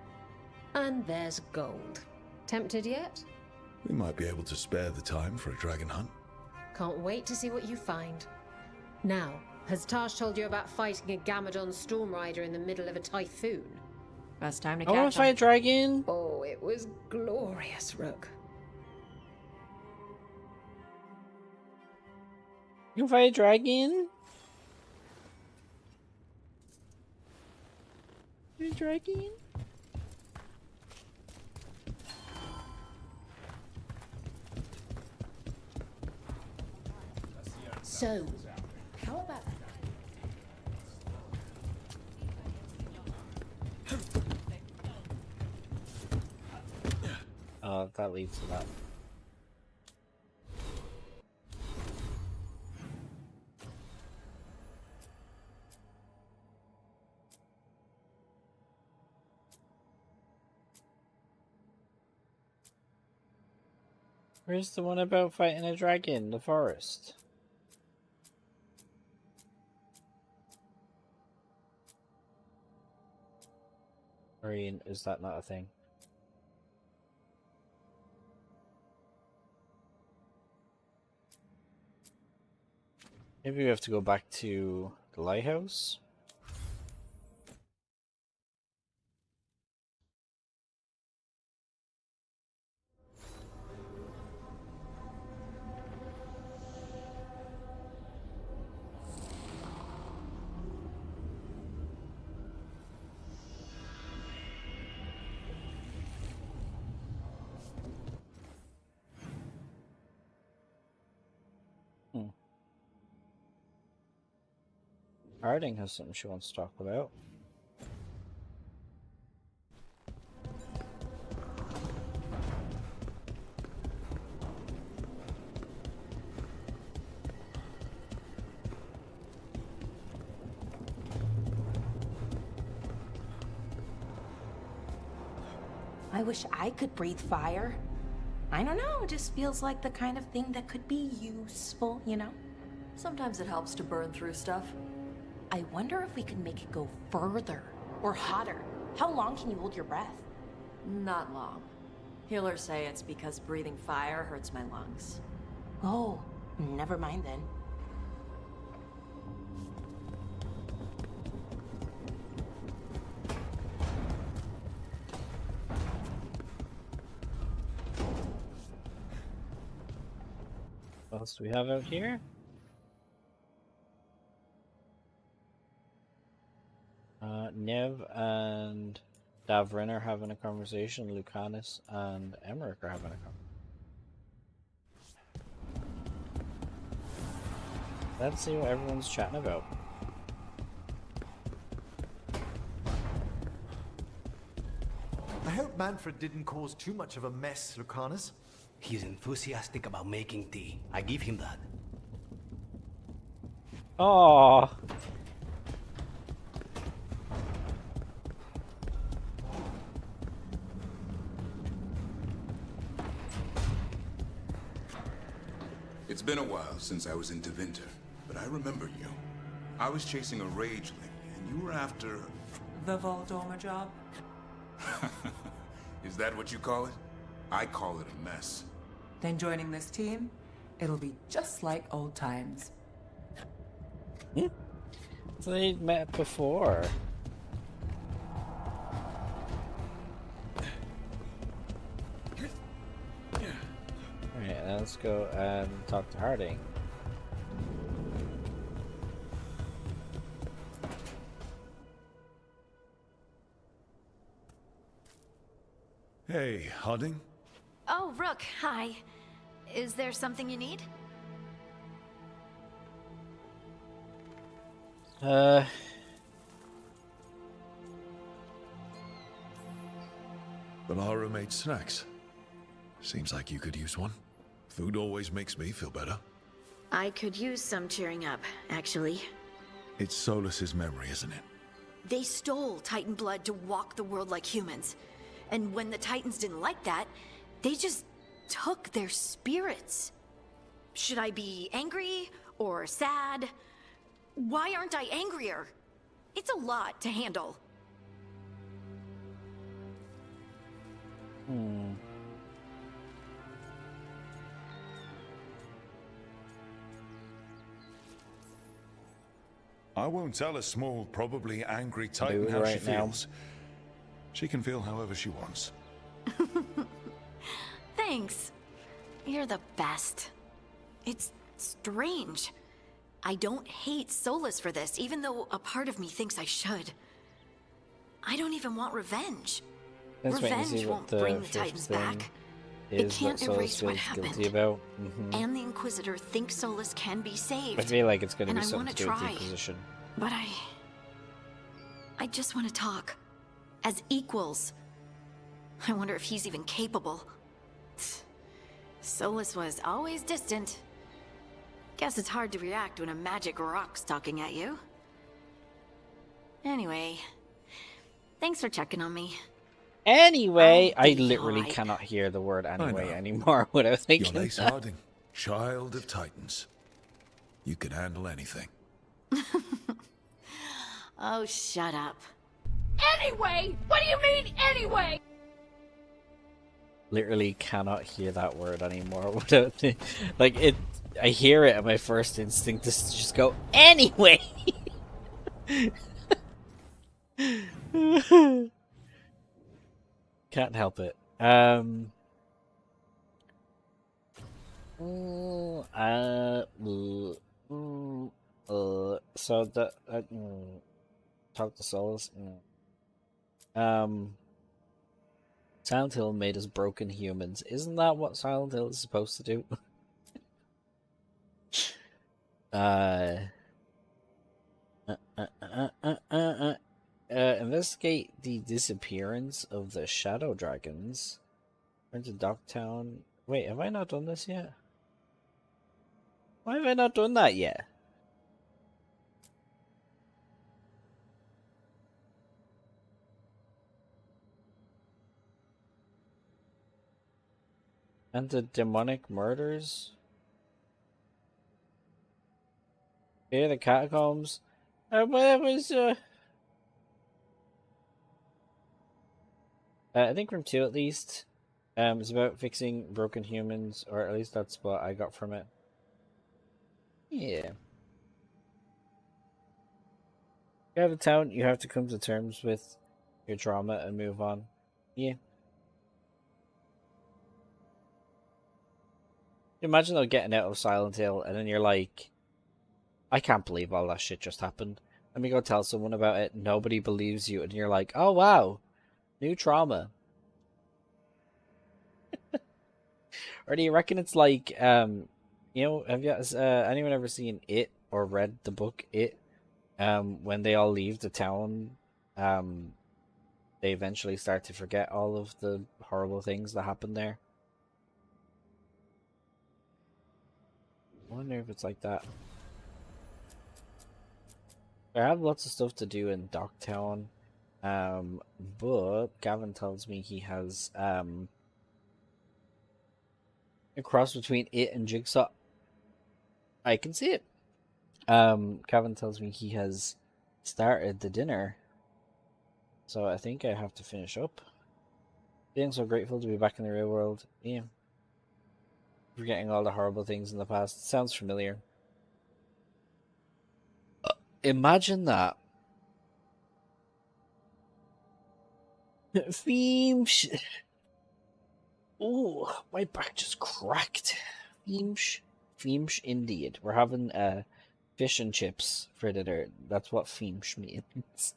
And there's gold. Tempted yet? We might be able to spare the time for a dragon hunt. Can't wait to see what you find. Now, has Tosh told you about fighting a Gamadon storm rider in the middle of a typhoon? Best time to I want to fight a dragon. Oh, it was glorious, Rook. You can fight a dragon? A dragon? So, how about... Oh, that leads to that. Where's the one about fighting a dragon in the forest? Or is that not a thing? Maybe we have to go back to the lighthouse? Harding has something she wants to talk about. I wish I could breathe fire. I don't know, it just feels like the kind of thing that could be useful, you know? Sometimes it helps to burn through stuff. I wonder if we can make it go further or hotter. How long can you hold your breath? Not long. Healers say it's because breathing fire hurts my lungs. Oh, never mind then. What else do we have out here? Nev and Davrin are having a conversation. Lucanus and Emmerich are having a conversation. Let's see what everyone's chatting about. I hope Manfred didn't cause too much of a mess, Lucanus. He's enthusiastic about making tea. I give him that. Oh. It's been a while since I was in Tevinter, but I remember you. I was chasing a rageling, and you were after... The Voldorma job? Is that what you call it? I call it a mess. Then joining this team, it'll be just like old times. So they'd met before. Alright, let's go and talk to Harding. Hey, Harding? Oh, Rook, hi. Is there something you need? Balara made snacks. Seems like you could use one. Food always makes me feel better. I could use some cheering up, actually. It's Solus's memory, isn't it? They stole Titan blood to walk the world like humans. And when the Titans didn't like that, they just took their spirits. Should I be angry or sad? Why aren't I angrier? It's a lot to handle. I won't tell a small, probably angry Titan how she feels. She can feel however she wants. Thanks. You're the best. It's strange. I don't hate Solus for this, even though a part of me thinks I should. I don't even want revenge. Revenge won't bring the Titans back. It can't erase what happened. About. And the Inquisitor thinks Solus can be saved. I feel like it's going to be and something to do with the Inquisition. But I just want to talk. As equals. I wonder if he's even capable. Solus was always distant. Guess it's hard to react when a magic rock's talking at you. Anyway, thanks for checking on me. Anyway, I literally cannot hear the word anyway anymore without thinking You're Lace Harding, child of Titans. You can handle anything. Oh, shut up. Anyway? What do you mean, anyway? Literally cannot hear that word anymore without like it. I hear it, and my first instinct is to just go anyway. Can't help it. So the talk to Solus. Silent Hill made us broken humans. Isn't that what Silent Hill is supposed to do? Investigate the disappearance of the shadow dragons. Turn to Docktown. Wait, have I not done this yet? Why have I not done that yet? And the demonic murders? Here, the catacombs. What was, I think from 2 at least. It's about fixing broken humans, or at least that's what I got from it. Yeah. You have a town, you have to come to terms with your trauma and move on. Yeah. Imagine though getting out of Silent Hill and then you're like, I can't believe all that shit just happened. Let me go tell someone about it. Nobody believes you, and you're like, oh wow, new trauma. Or do you reckon it's like, you know, have you anyone ever seen It or read the book It? When they all leave the town, they eventually start to forget all of the horrible things that happened there. I wonder if it's like that. I have lots of stuff to do in Docktown, but Gavin tells me he has a cross between It and Jigsaw. I can see it. Gavin tells me he has started the dinner, so I think I have to finish up. Being so grateful to be back in the real world. Yeah. Forgetting all the horrible things in the past. Sounds familiar. Imagine that. Feemsh. Oh, my back just cracked. Feemsh. Feemsh indeed. We're having fish and chips for dinner. That's what Feemsh means.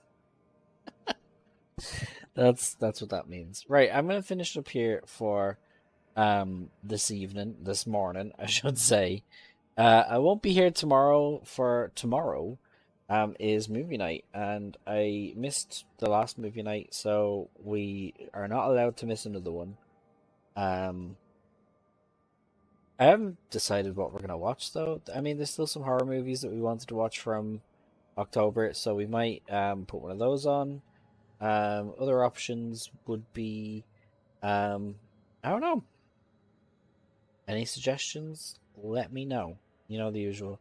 That's what that means. Right, I'm gonna finish up here for this morning, I should say. I won't be here tomorrow for tomorrow. Is movie night, and I missed the last movie night, so we are not allowed to miss another one. I haven't decided what we're gonna watch though. I mean, there's still some horror movies that we wanted to watch from October, so we might put one of those on. Other options would be I don't know. Any suggestions? Let me know. You know, the usual.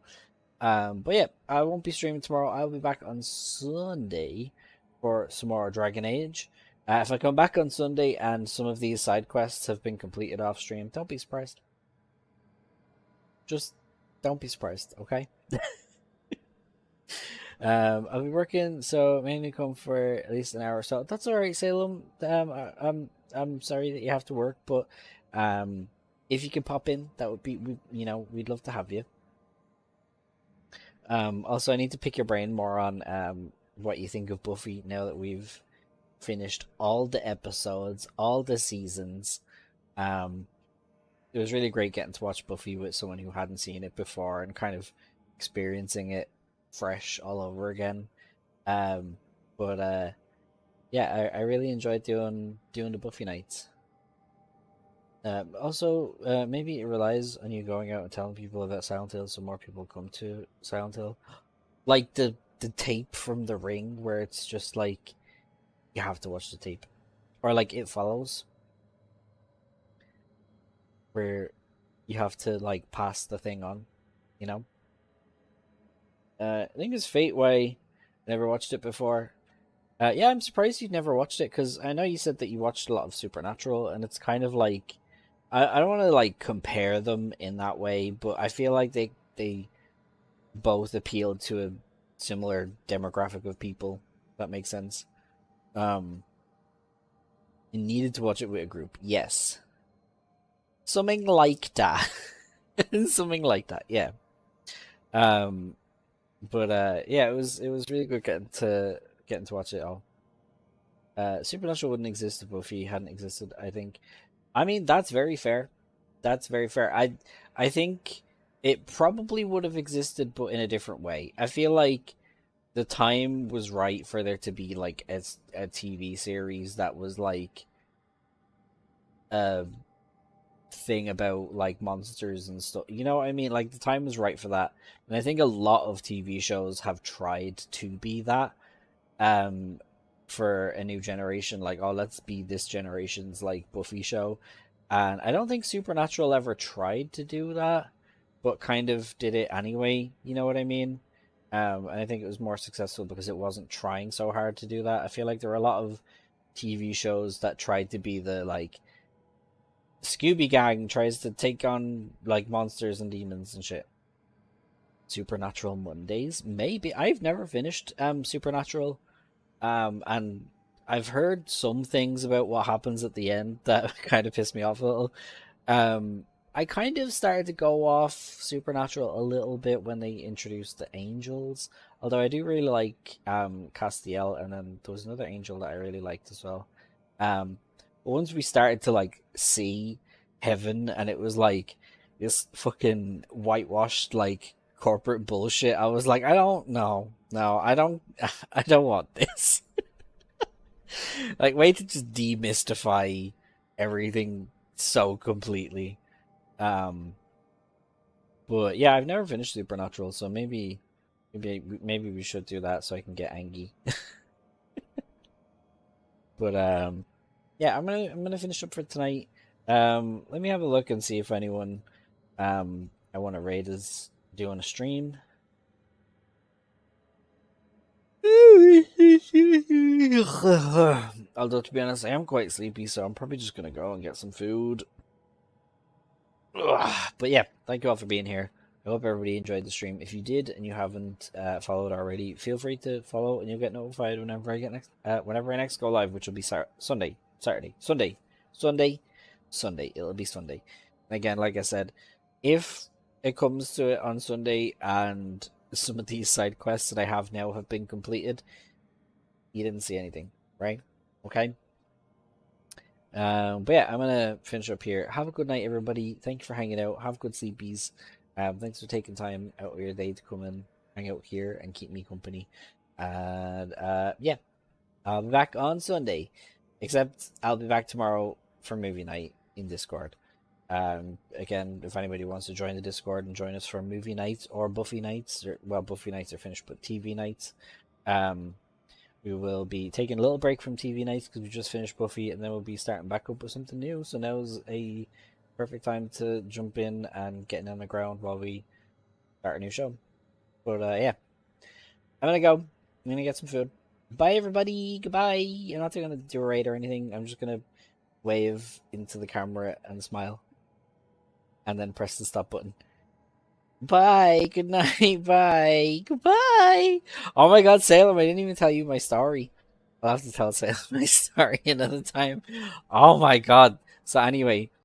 But yeah, I won't be streaming tomorrow. I'll be back on Sunday for some more Dragon Age. If I come back on Sunday and some of these side quests have been completed off stream, don't be surprised. Just don't be surprised, okay? I'll be working, so mainly come for at least an hour or so. That's alright, Salem. I'm sorry that you have to work, but if you could pop in, that would be, you know, we'd love to have you. Also, I need to pick your brain more on what you think of Buffy now that we've finished all the episodes, all the seasons. It was really great getting to watch Buffy with someone who hadn't seen it before and kind of experiencing it fresh all over again. Yeah, I really enjoyed doing the Buffy nights. Also, maybe it relies on you going out and telling people about Silent Hill so more people come to Silent Hill. Like the tape from The Ring, where it's just like, you have to watch the tape. Or like It Follows, where you have to like pass the thing on, you know? I think it's Fate Way. Never watched it before. Yeah, I'm surprised you've never watched it, because I know you said that you watched a lot of Supernatural, and it's kind of like, I don't want to like compare them in that way, but I feel like they both appealed to a similar demographic of people. If that makes sense. You needed to watch it with a group. Yes. Something like that. Something like that, yeah. But yeah, it was really good getting to watch it all. Supernatural wouldn't exist if Buffy hadn't existed, I think. I mean, that's very fair. That's very fair. I think It probably would have existed, but in a different way. I feel like the time was right for there to be like a TV series that was like a thing about like monsters and stuff. You know what I mean? Like the time was right for that. And I think a lot of TV shows have tried to be that for a new generation. Like, oh, let's be this generation's like Buffy show. And I don't think Supernatural ever tried to do that, but kind of did it anyway. You know what I mean? And I think it was more successful because it wasn't trying so hard to do that. I feel like there were a lot of TV shows that tried to be the like Scooby Gang tries to take on like monsters and demons and shit. Supernatural Mondays, maybe. I've never finished Supernatural, and I've heard some things about what happens at the end that kind of pissed me off a little. I kind of started to go off Supernatural a little bit when they introduced the angels, although I do really like Castiel, and then there was another angel that I really liked as well. Once we started to like see heaven and it was like this fucking whitewashed like corporate bullshit, I was like, I don't know. No, I don't want this. Like, way to just demystify everything so completely. But yeah, I've never finished Supernatural, so maybe we should do that so I can get Angie. But yeah, I'm gonna finish up for tonight. Let me have a look and see if anyone I want to raid is doing a stream. Although, to be honest, I am quite sleepy, so I'm probably just gonna go and get some food. But yeah, thank you all for being here. I hope everybody enjoyed the stream. If you did and you haven't followed already, feel free to follow, and you'll get notified whenever I next go live, which will be Sunday. It'll be Sunday. Again, like I said, if it comes to it on Sunday and some of these side quests that I have now have been completed, you didn't see anything, right? Okay. But yeah, I'm gonna finish up here. Have a good night, everybody. Thank you for hanging out. Have good sleepies. Thanks for taking time out of your day to come and hang out here and keep me company. And yeah, I'll be back on Sunday. Except I'll be back tomorrow for movie night in Discord. Again, if anybody wants to join the Discord and join us for movie nights or Buffy nights, well, Buffy nights are finished, but TV nights, we will be taking a little break from TV nights because we just finished Buffy, and then we'll be starting back up with something new. So now's a perfect time to jump in and get on the ground while we start a new show. But yeah, I'm gonna go. I'm gonna get some food. Bye, everybody. Goodbye. I'm not gonna do a raid or anything. I'm just gonna wave into the camera and smile, and then press the stop button. Bye. Good night. Bye. Goodbye. Oh my God, Salem! I didn't even tell you my story. I'll have to tell Salem my story another time. Oh my God. So anyway,